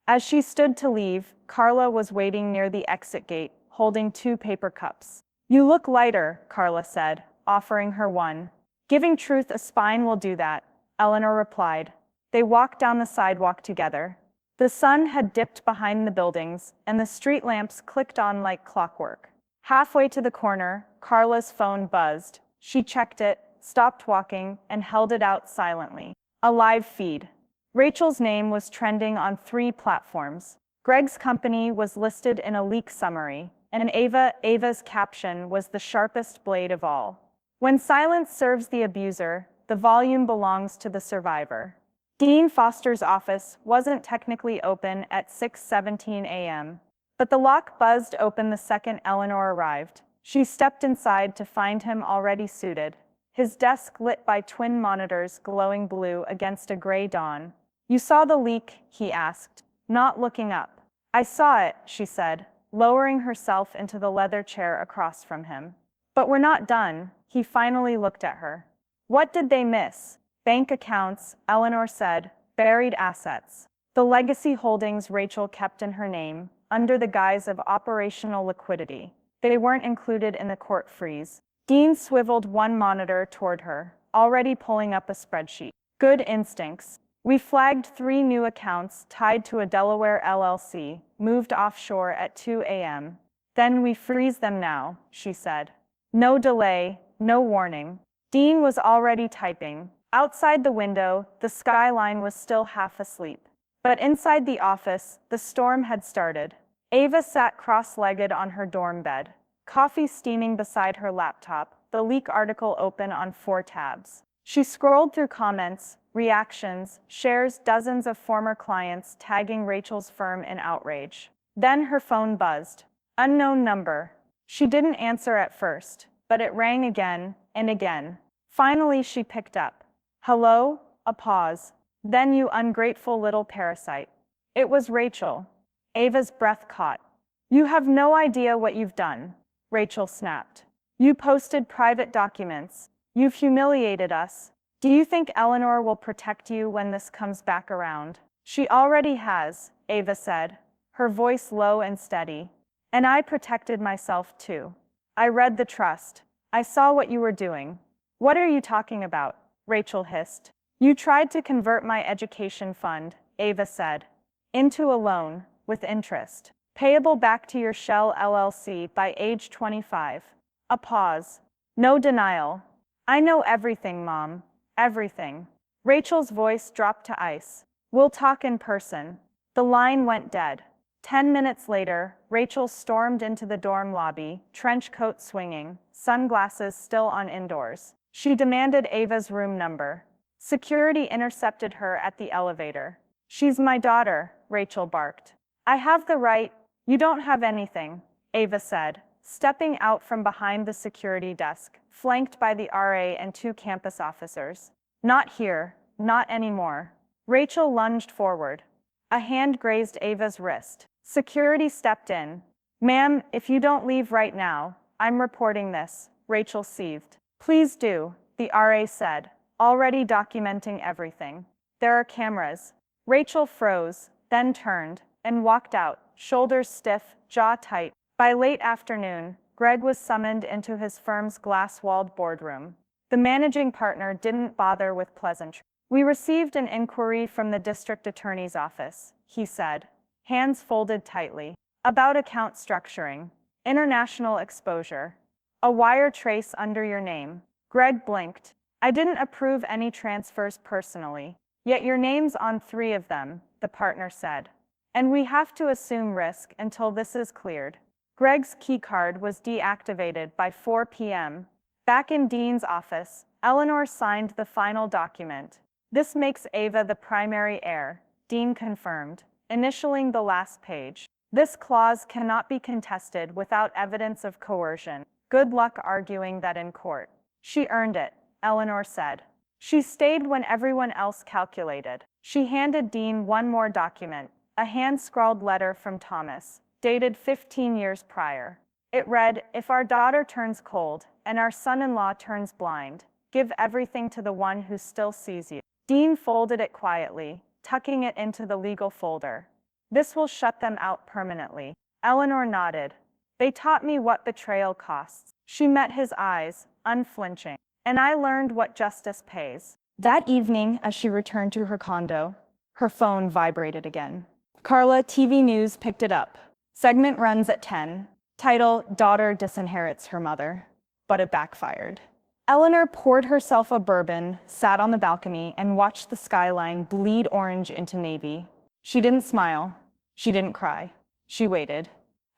As she stood to leave, Carla was waiting near the exit gate, holding 2 paper cups. "You look lighter," Carla said, offering her one. "Giving truth a spine will do that," Eleanor replied. They walked down the sidewalk together. The sun had dipped behind the buildings, and the street lamps clicked on like clockwork. Halfway to the corner, Carla's phone buzzed. She checked it, stopped walking, and held it out silently. A live feed. Rachel's name was trending on 3 platforms. Greg's company was listed in a leak summary, and Ava's caption was the sharpest blade of all. When silence serves the abuser, the volume belongs to the survivor. Dean Foster's office wasn't technically open at 6:17 a.m., but the lock buzzed open the second Eleanor arrived. She stepped inside to find him already suited, his desk lit by twin monitors glowing blue against a gray dawn. "You saw the leak?" he asked, not looking up. "I saw it," she said, lowering herself into the leather chair across from him. "But we're not done." He finally looked at her. "What did they miss?" "Bank accounts," Eleanor said, "buried assets. The legacy holdings Rachel kept in her name, under the guise of operational liquidity. They weren't included in the court freeze." Dean swiveled one monitor toward her, already pulling up a spreadsheet. "Good instincts. We flagged 3 new accounts tied to a Delaware LLC, moved offshore at 2 a.m. Then we freeze them now," she said. No delay, no warning. Dean was already typing. Outside the window, the skyline was still half asleep. But inside the office, the storm had started. Ava sat cross-legged on her dorm bed, coffee steaming beside her laptop, the leak article open on 4 tabs. She scrolled through comments, reactions, shares, dozens of former clients tagging Rachel's firm in outrage. Then her phone buzzed. Unknown number. She didn't answer at first, but it rang again and again. Finally, she picked up. "Hello?" A pause. "Then you ungrateful little parasite." It was Rachel. Ava's breath caught. "You have no idea what you've done," Rachel snapped. "You posted private documents. You've humiliated us. Do you think Eleanor will protect you when this comes back around?" "She already has," Ava said, her voice low and steady. "And I protected myself too. I read the trust. I saw what you were doing." "What are you talking about?" Rachel hissed. "You tried to convert my education fund," Ava said, "into a loan, with interest, payable back to your Shell LLC by age 25. A pause. "No denial. I know everything, Mom. Everything." Rachel's voice dropped to ice. "We'll talk in person." The line went dead. 10 minutes later, Rachel stormed into the dorm lobby, trench coat swinging, sunglasses still on indoors. She demanded Ava's room number. Security intercepted her at the elevator. "She's my daughter," Rachel barked. "I have the right." "You don't have anything," Ava said, stepping out from behind the security desk, flanked by the RA and 2 campus officers. Not here, not anymore. Rachel lunged forward. A hand grazed Ava's wrist. Security stepped in. Ma'am, if you don't leave right now, I'm reporting this, Rachel seethed. Please do, the RA said, already documenting everything. There are cameras. Rachel froze, then turned, and walked out, shoulders stiff, jaw tight. By late afternoon, Greg was summoned into his firm's glass-walled boardroom. The managing partner didn't bother with pleasantries. We received an inquiry from the district attorney's office, he said, hands folded tightly, about account structuring, international exposure, a wire trace under your name. Greg blinked. I didn't approve any transfers personally, yet your name's on 3 of them, the partner said. And we have to assume risk until this is cleared. Greg's keycard was deactivated by 4 p.m. Back in Dean's office, Eleanor signed the final document. This makes Ava the primary heir, Dean confirmed, initialing the last page. This clause cannot be contested without evidence of coercion. Good luck arguing that in court. She earned it, Eleanor said. She stayed when everyone else calculated. She handed Dean one more document, a hand-scrawled letter from Thomas, dated 15 years prior. It read, if our daughter turns cold and our son-in-law turns blind, give everything to the one who still sees you. Dean folded it quietly, tucking it into the legal folder. This will shut them out permanently. Eleanor nodded. They taught me what betrayal costs. She met his eyes, unflinching. And I learned what justice pays. That evening, as she returned to her condo, her phone vibrated again. Carla TV News picked it up. Segment runs at 10. Title, Daughter Disinherits Her Mother. But it backfired. Eleanor poured herself a bourbon, sat on the balcony, and watched the skyline bleed orange into navy. She didn't smile. She didn't cry. She waited.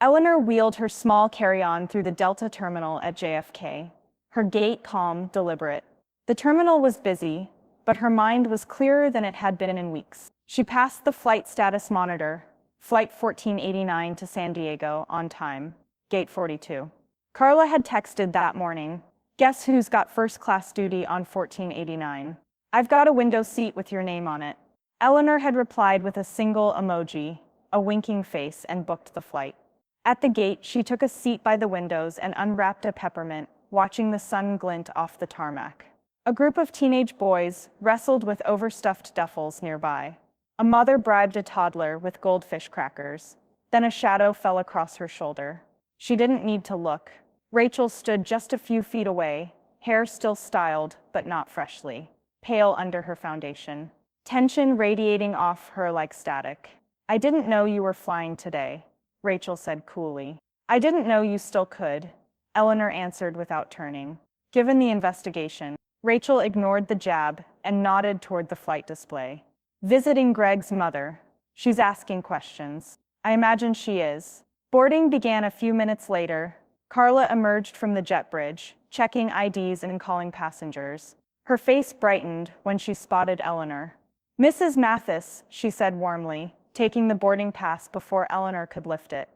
Eleanor wheeled her small carry-on through the Delta terminal at JFK, her gait calm, deliberate. The terminal was busy, but her mind was clearer than it had been in weeks. She passed the flight status monitor, Flight 1489 to San Diego, on time, Gate 42. Carla had texted that morning, guess who's got first-class duty on 1489? I've got a window seat with your name on it. Eleanor had replied with a single emoji, a winking face, and booked the flight. At the gate, she took a seat by the windows and unwrapped a peppermint, watching the sun glint off the tarmac. A group of teenage boys wrestled with overstuffed duffels nearby. A mother bribed a toddler with goldfish crackers. Then a shadow fell across her shoulder. She didn't need to look. Rachel stood just a few feet away, hair still styled, but not freshly, pale under her foundation, tension radiating off her like static. I didn't know you were flying today, Rachel said coolly. I didn't know you still could, Eleanor answered without turning. Given the investigation, Rachel ignored the jab and nodded toward the flight display. Visiting Greg's mother. She's asking questions. I imagine she is. Boarding began a few minutes later. Carla emerged from the jet bridge, checking IDs and calling passengers. Her face brightened when she spotted Eleanor. Mrs. Mathis, she said warmly, taking the boarding pass before Eleanor could lift it.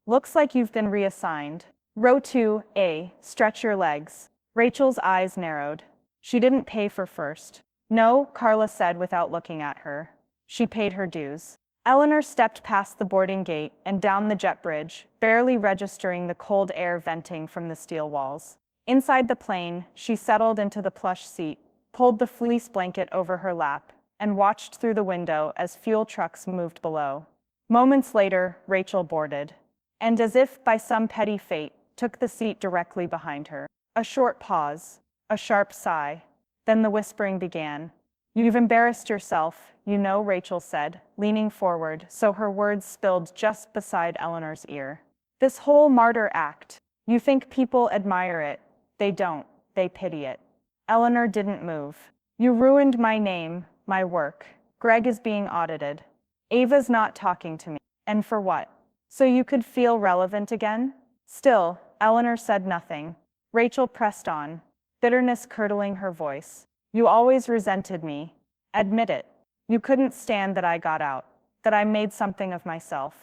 Looks like you've been reassigned. Row 2A, stretch your legs. Rachel's eyes narrowed. She didn't pay for first. No, Carla said without looking at her. She paid her dues. Eleanor stepped past the boarding gate and down the jet bridge, barely registering the cold air venting from the steel walls. Inside the plane, she settled into the plush seat, pulled the fleece blanket over her lap, and watched through the window as fuel trucks moved below. Moments later, Rachel boarded, and as if by some petty fate, took the seat directly behind her. A short pause, a sharp sigh, then the whispering began. You've embarrassed yourself, you know, Rachel said, leaning forward so her words spilled just beside Eleanor's ear. This whole martyr act, you think people admire it. They don't, they pity it. Eleanor didn't move. You ruined my name, my work. Greg is being audited. Ava's not talking to me. And for what? So you could feel relevant again? Still, Eleanor said nothing. Rachel pressed on, bitterness curdling her voice. You always resented me. Admit it. You couldn't stand that I got out, that I made something of myself.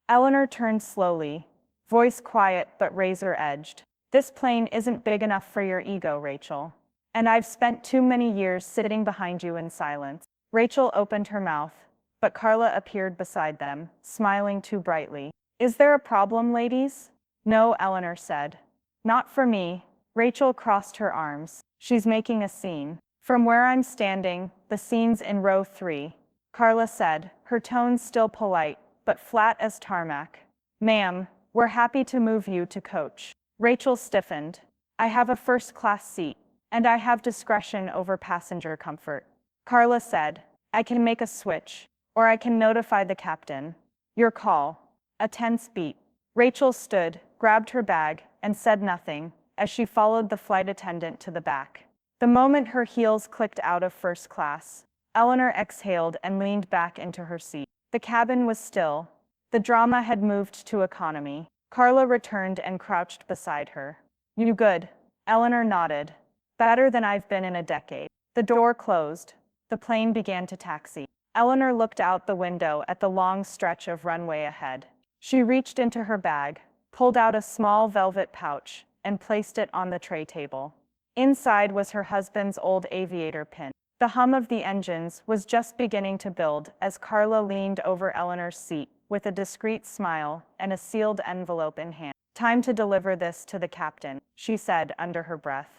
Eleanor turned slowly, voice quiet but razor-edged. This plane isn't big enough for your ego, Rachel. And I've spent too many years sitting behind you in silence. Rachel opened her mouth, but Carla appeared beside them, smiling too brightly. Is there a problem, ladies? No, Eleanor said. Not for me. Rachel crossed her arms. She's making a scene. From where I'm standing, the scene's in row 3. Carla said, her tone still polite, but flat as tarmac. Ma'am, we're happy to move you to coach. Rachel stiffened. I have a first-class seat, and I have discretion over passenger comfort. Carla said, I can make a switch, or I can notify the captain. Your call. A tense beat. Rachel stood, grabbed her bag, and said nothing, as she followed the flight attendant to the back. The moment her heels clicked out of first class, Eleanor exhaled and leaned back into her seat. The cabin was still. The drama had moved to economy. Carla returned and crouched beside her. You good? Eleanor nodded. Better than I've been in a decade. The door closed. The plane began to taxi. Eleanor looked out the window at the long stretch of runway ahead. She reached into her bag, pulled out a small velvet pouch, and placed it on the tray table. Inside was her husband's old aviator pin. The hum of the engines was just beginning to build as Carla leaned over Eleanor's seat with a discreet smile and a sealed envelope in hand. Time to deliver this to the captain, she said under her breath.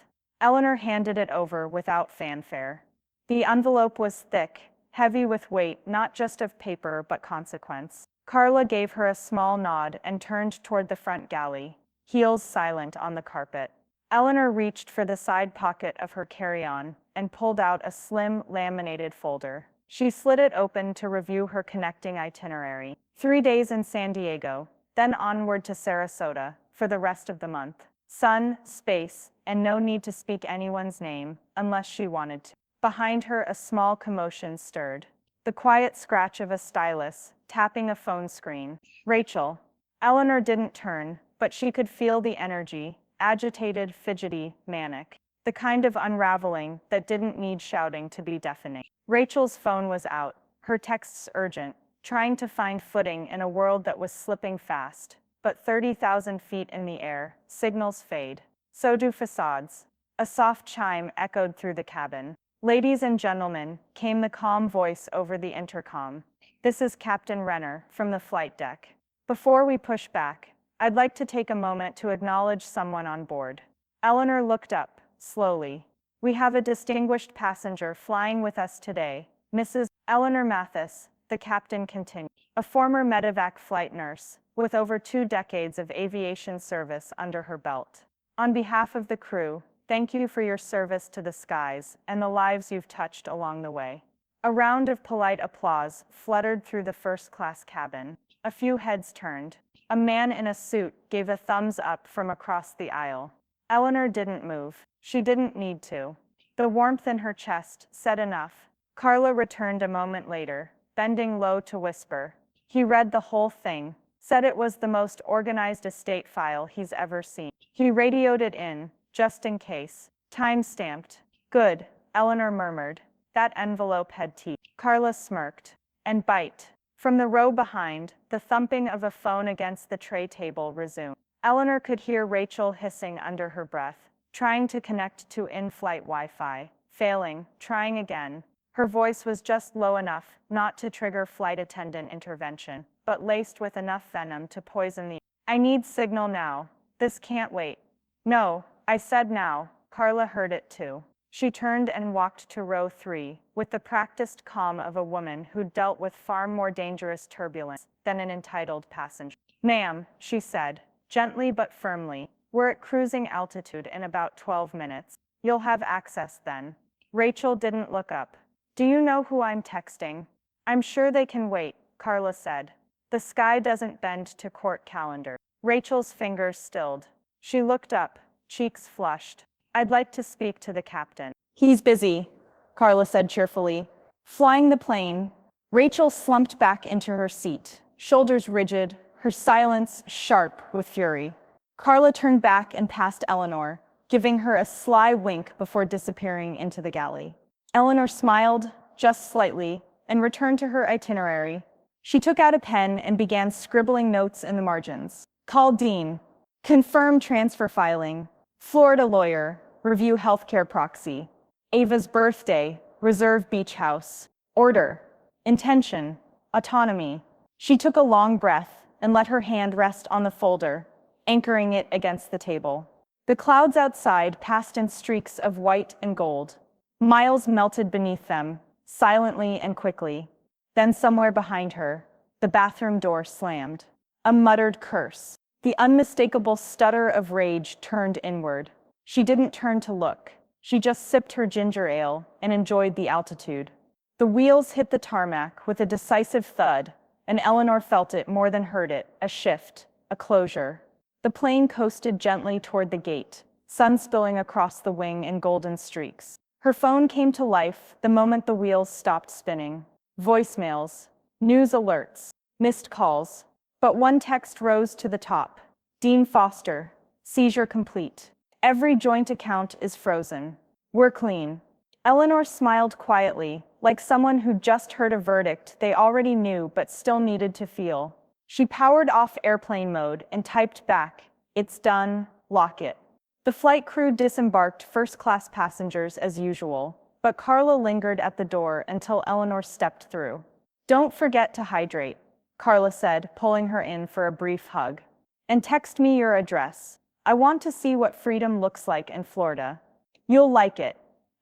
Eleanor handed it over without fanfare. The envelope was thick, heavy with weight not just of paper but consequence. Carla gave her a small nod and turned toward the front galley, heels silent on the carpet. Eleanor reached for the side pocket of her carry-on and pulled out a slim, laminated folder. She slid it open to review her connecting itinerary. 3 days in San Diego, then onward to Sarasota for the rest of the month. Sun, space, and no need to speak anyone's name unless she wanted to. Behind her, a small commotion stirred. The quiet scratch of a stylus tapping a phone screen. Rachel. Eleanor didn't turn, but she could feel the energy, agitated, fidgety, manic. The kind of unraveling that didn't need shouting to be deafening. Rachel's phone was out, her texts urgent, trying to find footing in a world that was slipping fast. But 30,000 feet in the air, signals fade. So do facades. A soft chime echoed through the cabin. Ladies and gentlemen, came the calm voice over the intercom. This is Captain Renner from the flight deck. Before we push back, I'd like to take a moment to acknowledge someone on board. Eleanor looked up, slowly. We have a distinguished passenger flying with us today, Mrs. Eleanor Mathis, the captain continued. A former medevac flight nurse, with over 2 decades of aviation service under her belt. On behalf of the crew, thank you for your service to the skies and the lives you've touched along the way. A round of polite applause fluttered through the first-class cabin. A few heads turned. A man in a suit gave a thumbs up from across the aisle. Eleanor didn't move. She didn't need to. The warmth in her chest said enough. Carla returned a moment later, bending low to whisper. He read the whole thing, said it was the most organized estate file he's ever seen. He radioed it in, just in case. Time-stamped. Good, Eleanor murmured. That envelope had teeth. Carla smirked. And bite. From the row behind, the thumping of a phone against the tray table resumed. Eleanor could hear Rachel hissing under her breath, trying to connect to in-flight Wi-Fi, failing, trying again. Her voice was just low enough not to trigger flight attendant intervention, but laced with enough venom to poison the... I need signal now. This can't wait. No, I said now. Carla heard it too. She turned and walked to row 3, with the practiced calm of a woman who dealt with far more dangerous turbulence than an entitled passenger. Ma'am, she said, gently but firmly, we're at cruising altitude in about 12 minutes. You'll have access then. Rachel didn't look up. Do you know who I'm texting? I'm sure they can wait, Carla said. The sky doesn't bend to court calendar. Rachel's fingers stilled. She looked up, cheeks flushed. I'd like to speak to the captain. He's busy, Carla said cheerfully. Flying the plane. Rachel slumped back into her seat, shoulders rigid, her silence sharp with fury. Carla turned back and passed Eleanor, giving her a sly wink before disappearing into the galley. Eleanor smiled, just slightly, and returned to her itinerary. She took out a pen and began scribbling notes in the margins. Call Dean. Confirm transfer filing. Florida lawyer. Review healthcare proxy. Ava's birthday. Reserve beach house. Order. Intention. Autonomy. She took a long breath and let her hand rest on the folder, anchoring it against the table. The clouds outside passed in streaks of white and gold. Miles melted beneath them, silently and quickly. Then somewhere behind her, the bathroom door slammed. A muttered curse. The unmistakable stutter of rage turned inward. She didn't turn to look. She just sipped her ginger ale and enjoyed the altitude. The wheels hit the tarmac with a decisive thud, and Eleanor felt it more than heard it, a shift, a closure. The plane coasted gently toward the gate, sun spilling across the wing in golden streaks. Her phone came to life the moment the wheels stopped spinning. Voicemails, news alerts, missed calls. But one text rose to the top. Dean Foster, seizure complete. Every joint account is frozen. We're clean. Eleanor smiled quietly, like someone who'd just heard a verdict they already knew but still needed to feel. She powered off airplane mode and typed back, "It's done, lock it." The flight crew disembarked first-class passengers as usual, but Carla lingered at the door until Eleanor stepped through. "Don't forget to hydrate," Carla said, pulling her in for a brief hug. "And text me your address. I want to see what freedom looks like in Florida." "You'll like it,"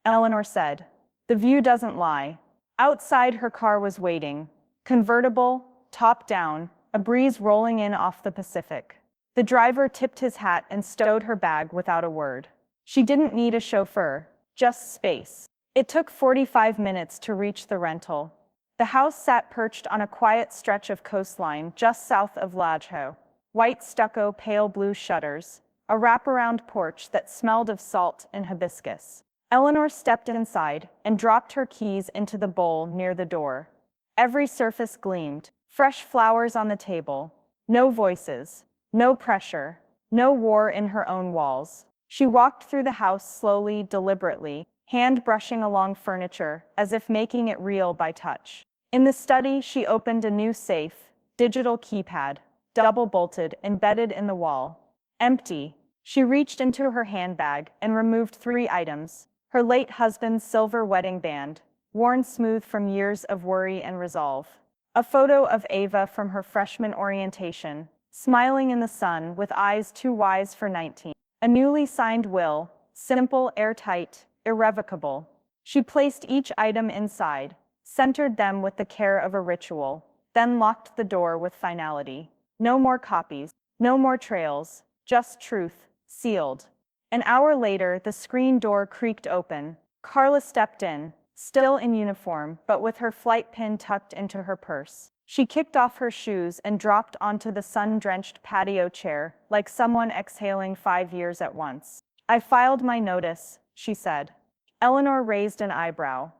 Eleanor said. "The view doesn't lie." Outside, her car was waiting. Convertible, top down, a breeze rolling in off the Pacific. The driver tipped his hat and stowed her bag without a word. She didn't need a chauffeur, just space. It took 45 minutes to reach the rental. The house sat perched on a quiet stretch of coastline just south of Lajho. White stucco, pale blue shutters, a wraparound porch that smelled of salt and hibiscus. Eleanor stepped inside and dropped her keys into the bowl near the door. Every surface gleamed, fresh flowers on the table. No voices, no pressure, no war in her own walls. She walked through the house slowly, deliberately, hand brushing along furniture as if making it real by touch. In the study, she opened a new safe, digital keypad, double-bolted, embedded in the wall. Empty. She reached into her handbag and removed 3 items. Her late husband's silver wedding band, worn smooth from years of worry and resolve. A photo of Ava from her freshman orientation, smiling in the sun with eyes too wise for 19. A newly signed will, simple, airtight, irrevocable. She placed each item inside, centered them with the care of a ritual, then locked the door with finality. No more copies, no more trails, just truth, sealed. An hour later, the screen door creaked open. Carla stepped in, still in uniform, but with her flight pin tucked into her purse. She kicked off her shoes and dropped onto the sun-drenched patio chair, like someone exhaling 5 years at once. "I filed my notice," she said. Eleanor raised an eyebrow.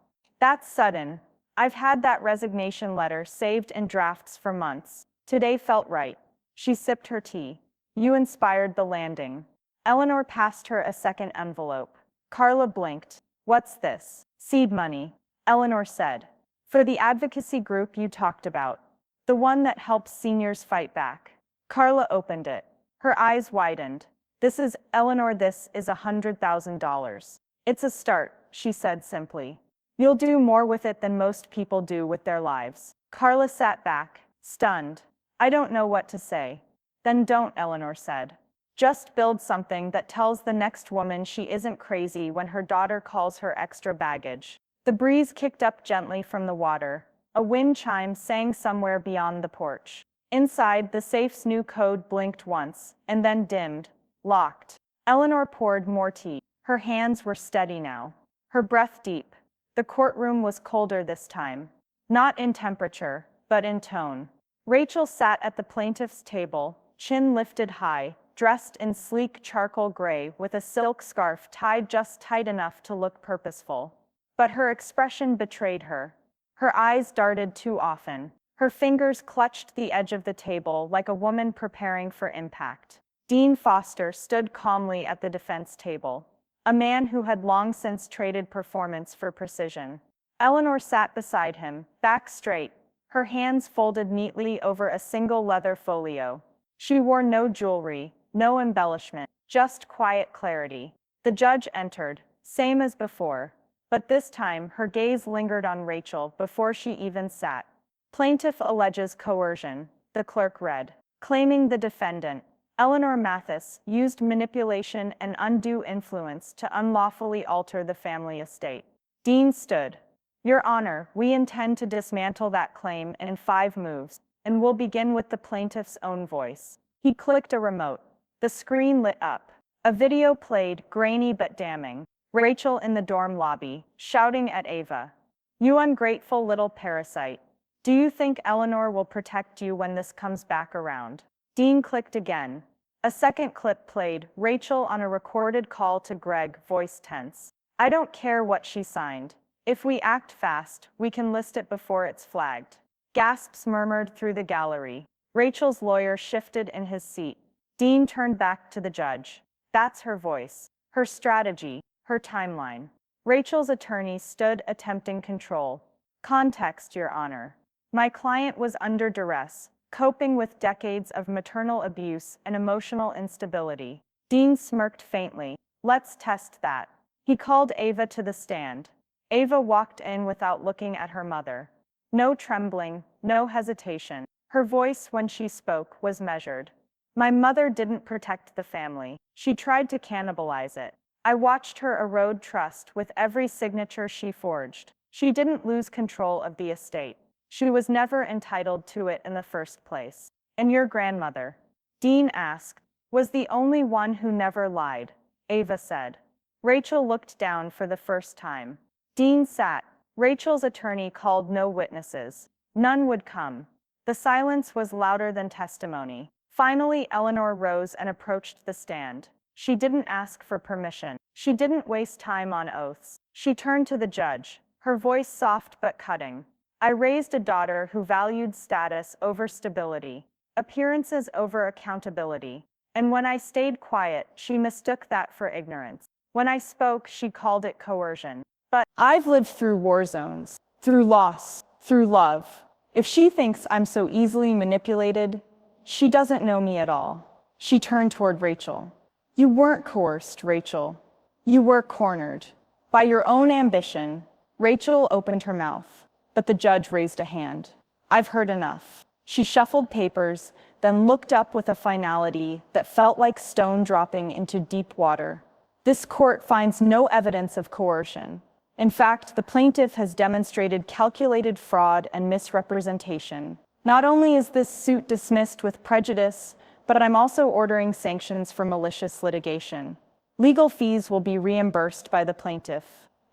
"That's sudden. I've had that resignation letter saved in drafts for months. Today felt right." She sipped her tea. "You inspired the landing." Eleanor passed her a second envelope. Carla blinked. "What's this?" "Seed money," Eleanor said. "For the advocacy group you talked about. The one that helps seniors fight back." Carla opened it. Her eyes widened. This is $100,000. "It's a start," she said simply. "You'll do more with it than most people do with their lives." Carla sat back, stunned. "I don't know what to say." "Then don't," Eleanor said. "Just build something that tells the next woman she isn't crazy when her daughter calls her extra baggage." The breeze kicked up gently from the water. A wind chime sang somewhere beyond the porch. Inside, the safe's new code blinked once, and then dimmed, locked. Eleanor poured more tea. Her hands were steady now. Her breath deep. The courtroom was colder this time. Not in temperature, but in tone. Rachel sat at the plaintiff's table, chin lifted high, dressed in sleek charcoal gray with a silk scarf tied just tight enough to look purposeful. But her expression betrayed her. Her eyes darted too often. Her fingers clutched the edge of the table like a woman preparing for impact. Dean Foster stood calmly at the defense table, a man who had long since traded performance for precision. Eleanor sat beside him, back straight, her hands folded neatly over a single leather folio. She wore no jewelry, no embellishment, just quiet clarity. The judge entered, same as before, but this time her gaze lingered on Rachel before she even sat. Plaintiff alleges coercion, the clerk read, claiming the defendant, Eleanor Mathis, used manipulation and undue influence to unlawfully alter the family estate. Dean stood. Your Honor, we intend to dismantle that claim in 5 moves, and we'll begin with the plaintiff's own voice. He clicked a remote. The screen lit up. A video played, grainy but damning. Rachel in the dorm lobby, shouting at Ava. You ungrateful little parasite. Do you think Eleanor will protect you when this comes back around? Dean clicked again. A second clip played, Rachel on a recorded call to Greg, voice tense. I don't care what she signed. If we act fast, we can list it before it's flagged. Gasps murmured through the gallery. Rachel's lawyer shifted in his seat. Dean turned back to the judge. That's her voice, her strategy, her timeline. Rachel's attorney stood attempting control. Context, Your Honor. My client was under duress, coping with decades of maternal abuse and emotional instability. Dean smirked faintly. Let's test that. He called Ava to the stand. Ava walked in without looking at her mother. No trembling, no hesitation. Her voice when she spoke was measured. My mother didn't protect the family. She tried to cannibalize it. I watched her erode trust with every signature she forged. She didn't lose control of the estate. She was never entitled to it in the first place. And your grandmother, Dean asked, was the only one who never lied, Ava said. Rachel looked down for the first time. Dean sat. Rachel's attorney called no witnesses. None would come. The silence was louder than testimony. Finally, Eleanor rose and approached the stand. She didn't ask for permission. She didn't waste time on oaths. She turned to the judge, her voice soft but cutting. I raised a daughter who valued status over stability, appearances over accountability. And when I stayed quiet, she mistook that for ignorance. When I spoke, she called it coercion. But I've lived through war zones, through loss, through love. If she thinks I'm so easily manipulated, she doesn't know me at all. She turned toward Rachel. You weren't coerced, Rachel. You were cornered. By your own ambition. Rachel opened her mouth. But the judge raised a hand. I've heard enough. She shuffled papers, then looked up with a finality that felt like stone dropping into deep water. This court finds no evidence of coercion. In fact, the plaintiff has demonstrated calculated fraud and misrepresentation. Not only is this suit dismissed with prejudice, but I'm also ordering sanctions for malicious litigation. Legal fees will be reimbursed by the plaintiff,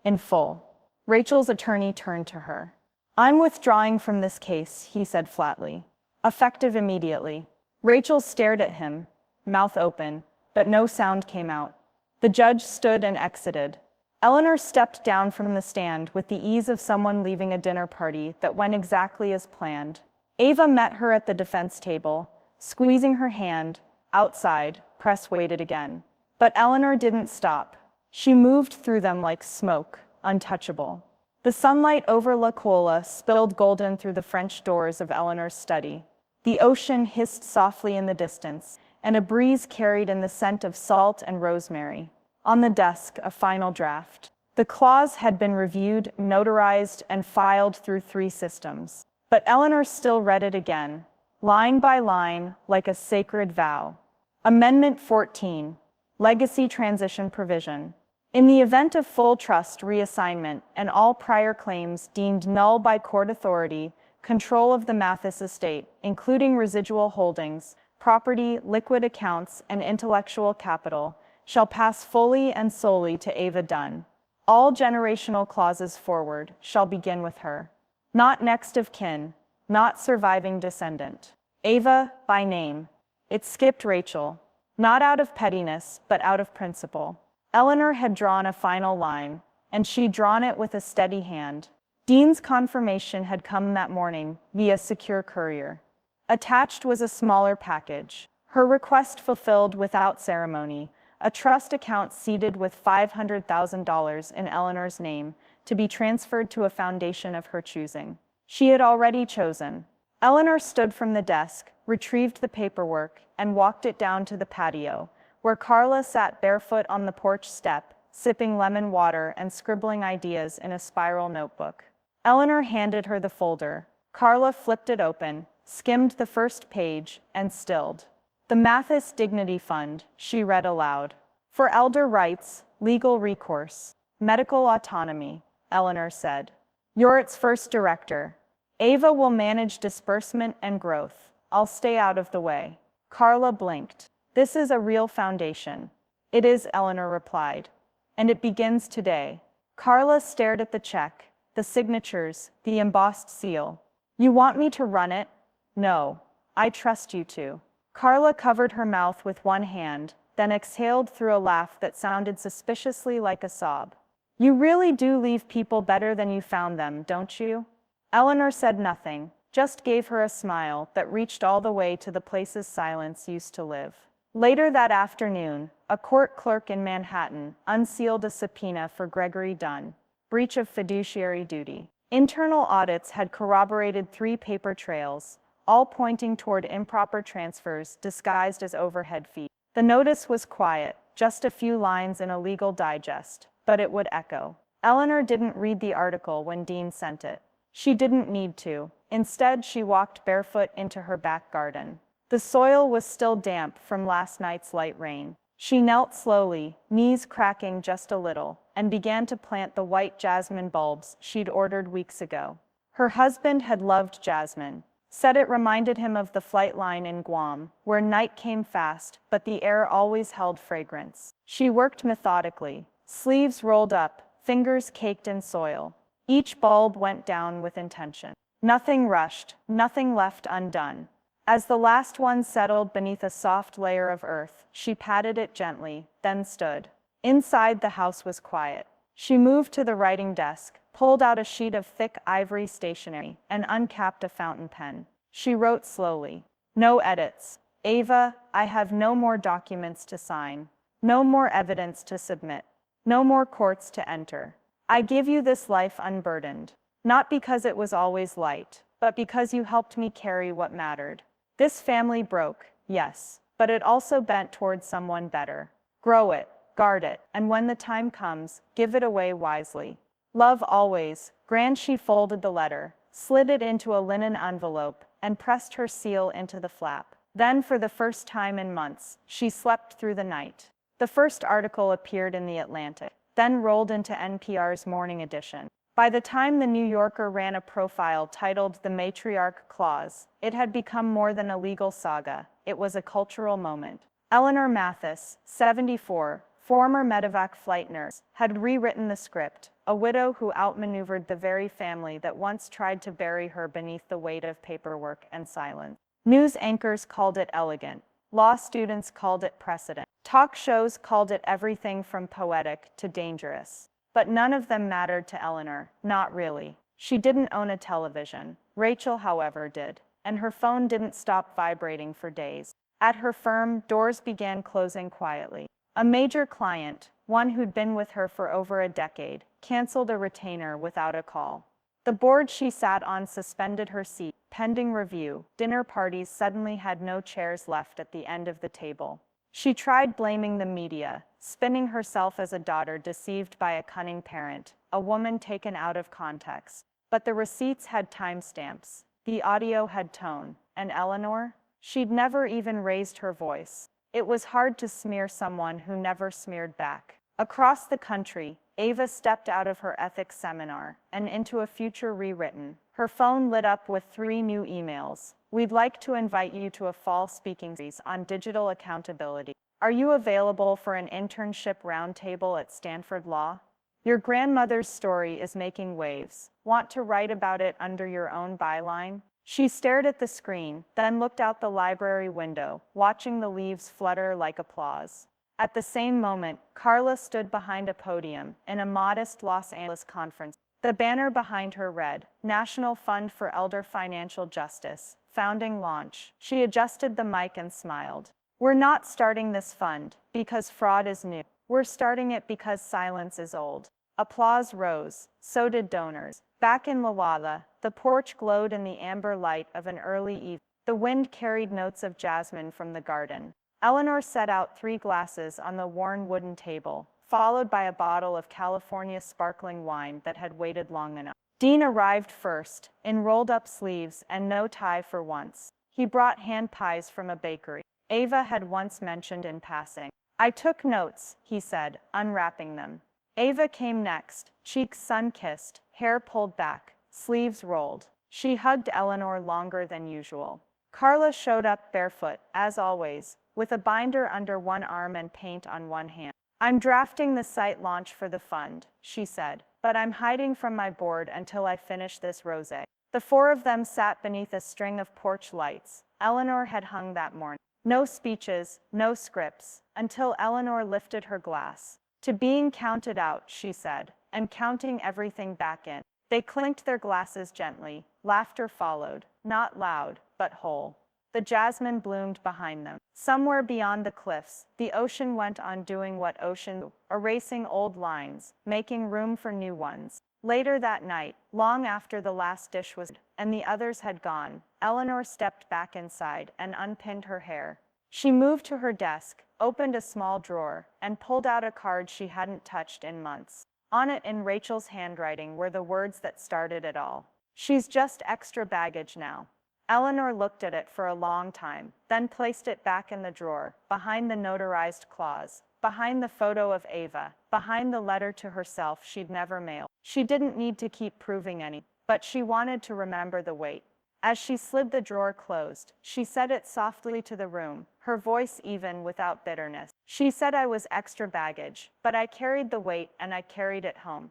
in full. Rachel's attorney turned to her. I'm withdrawing from this case, he said flatly. Effective immediately. Rachel stared at him, mouth open, but no sound came out. The judge stood and exited. Eleanor stepped down from the stand with the ease of someone leaving a dinner party that went exactly as planned. Ava met her at the defense table, squeezing her hand. Outside, press waited again. But Eleanor didn't stop. She moved through them like smoke, untouchable. The sunlight over La Cola spilled golden through the French doors of Eleanor's study. The ocean hissed softly in the distance, and a breeze carried in the scent of salt and rosemary. On the desk, a final draft. The clause had been reviewed, notarized, and filed through 3 systems. But Eleanor still read it again, line by line, like a sacred vow. Amendment 14, Legacy Transition Provision. In the event of full trust reassignment and all prior claims deemed null by court authority, control of the Mathis estate, including residual holdings, property, liquid accounts, and intellectual capital, shall pass fully and solely to Ava Dunn. All generational clauses forward shall begin with her. Not next of kin, not surviving descendant. Ava, by name. It skipped Rachel, not out of pettiness, but out of principle. Eleanor had drawn a final line, and she'd drawn it with a steady hand. Dean's confirmation had come that morning via secure courier. Attached was a smaller package, her request fulfilled without ceremony, a trust account seeded with $500,000 in Eleanor's name to be transferred to a foundation of her choosing. She had already chosen. Eleanor stood from the desk, retrieved the paperwork, and walked it down to the patio, where Carla sat barefoot on the porch step, sipping lemon water and scribbling ideas in a spiral notebook. Eleanor handed her the folder. Carla flipped it open, skimmed the first page, and stilled. "The Mathis Dignity Fund," she read aloud. "For elder rights, legal recourse, medical autonomy," Eleanor said. "You're its first director. Ava will manage disbursement and growth. I'll stay out of the way." Carla blinked. "This is a real foundation." "It is," Eleanor replied. "And it begins today." Carla stared at the check, the signatures, the embossed seal. "You want me to run it?" "No. I trust you to." Carla covered her mouth with one hand, then exhaled through a laugh that sounded suspiciously like a sob. "You really do leave people better than you found them, don't you?" Eleanor said nothing, just gave her a smile that reached all the way to the places silence used to live. Later that afternoon, a court clerk in Manhattan unsealed a subpoena for Gregory Dunn, breach of fiduciary duty. Internal audits had corroborated 3 paper trails, all pointing toward improper transfers disguised as overhead fees. The notice was quiet, just a few lines in a legal digest, but it would echo. Eleanor didn't read the article when Dean sent it. She didn't need to. Instead, she walked barefoot into her back garden. The soil was still damp from last night's light rain. She knelt slowly, knees cracking just a little, and began to plant the white jasmine bulbs she'd ordered weeks ago. Her husband had loved jasmine, said it reminded him of the flight line in Guam, where night came fast, but the air always held fragrance. She worked methodically, sleeves rolled up, fingers caked in soil. Each bulb went down with intention. Nothing rushed, nothing left undone. As the last one settled beneath a soft layer of earth, she patted it gently, then stood. Inside, the house was quiet. She moved to the writing desk, pulled out a sheet of thick ivory stationery, and uncapped a fountain pen. She wrote slowly. "No edits. Ava, I have no more documents to sign. No more evidence to submit. No more courts to enter. I give you this life unburdened. Not because it was always light, but because you helped me carry what mattered. This family broke, yes, but it also bent toward someone better. Grow it, guard it, and when the time comes, give it away wisely. Love always." She folded the letter, slid it into a linen envelope, and pressed her seal into the flap. Then, for the first time in months, she slept through the night. The first article appeared in The Atlantic, then rolled into NPR's Morning Edition. By the time The New Yorker ran a profile titled "The Matriarch Clause," it had become more than a legal saga. It was a cultural moment. Eleanor Mathis, 74, former medevac flight nurse, had rewritten the script, a widow who outmaneuvered the very family that once tried to bury her beneath the weight of paperwork and silence. News anchors called it elegant. Law students called it precedent. Talk shows called it everything from poetic to dangerous. But none of them mattered to Eleanor, not really. She didn't own a television. Rachel, however, did, and her phone didn't stop vibrating for days. At her firm, doors began closing quietly. A major client, one who'd been with her for over a decade, canceled a retainer without a call. The board she sat on suspended her seat, pending review. Dinner parties suddenly had no chairs left at the end of the table. She tried blaming the media, spinning herself as a daughter deceived by a cunning parent, a woman taken out of context. But the receipts had timestamps, the audio had tone, and Eleanor? She'd never even raised her voice. It was hard to smear someone who never smeared back. Across the country, Ava stepped out of her ethics seminar and into a future rewritten. Her phone lit up with 3 new emails. "We'd like to invite you to a fall speaking series on digital accountability. Are you available for an internship roundtable at Stanford Law? Your grandmother's story is making waves. Want to write about it under your own byline?" She stared at the screen, then looked out the library window, watching the leaves flutter like applause. At the same moment, Carla stood behind a podium in a modest Los Angeles conference. The banner behind her read, "National Fund for Elder Financial Justice, Founding Launch." She adjusted the mic and smiled. "We're not starting this fund because fraud is new. We're starting it because silence is old." Applause rose. So did donors. Back in Lawala, the porch glowed in the amber light of an early evening. The wind carried notes of jasmine from the garden. Eleanor set out 3 glasses on the worn wooden table, followed by a bottle of California sparkling wine that had waited long enough. Dean arrived first, in rolled-up sleeves and no tie for once. He brought hand pies from a bakery Ava had once mentioned in passing. I took notes, he said, unwrapping them. Ava came next, cheeks sun-kissed, hair pulled back, sleeves rolled. She hugged Eleanor longer than usual. Carla showed up barefoot, as always, with a binder under one arm and paint on one hand. I'm drafting the site launch for the fund, she said, but I'm hiding from my board until I finish this rosé. The 4 of them sat beneath a string of porch lights Eleanor had hung that morning. No speeches, no scripts, until Eleanor lifted her glass. To being counted out, she said, and counting everything back in. They clinked their glasses gently. Laughter followed, not loud, but whole. The jasmine bloomed behind them. Somewhere beyond the cliffs, the ocean went on doing what oceans do, erasing old lines, making room for new ones. Later that night, long after the last dish was and the others had gone, Eleanor stepped back inside and unpinned her hair. She moved to her desk, opened a small drawer, and pulled out a card she hadn't touched in months. On it in Rachel's handwriting were the words that started it all. She's just extra baggage now. Eleanor looked at it for a long time, then placed it back in the drawer, behind the notarized clause, behind the photo of Ava, behind the letter to herself she'd never mailed. She didn't need to keep proving any, but she wanted to remember the weight. As she slid the drawer closed, she said it softly to the room, her voice even without bitterness. She said I was extra baggage, but I carried the weight and I carried it home.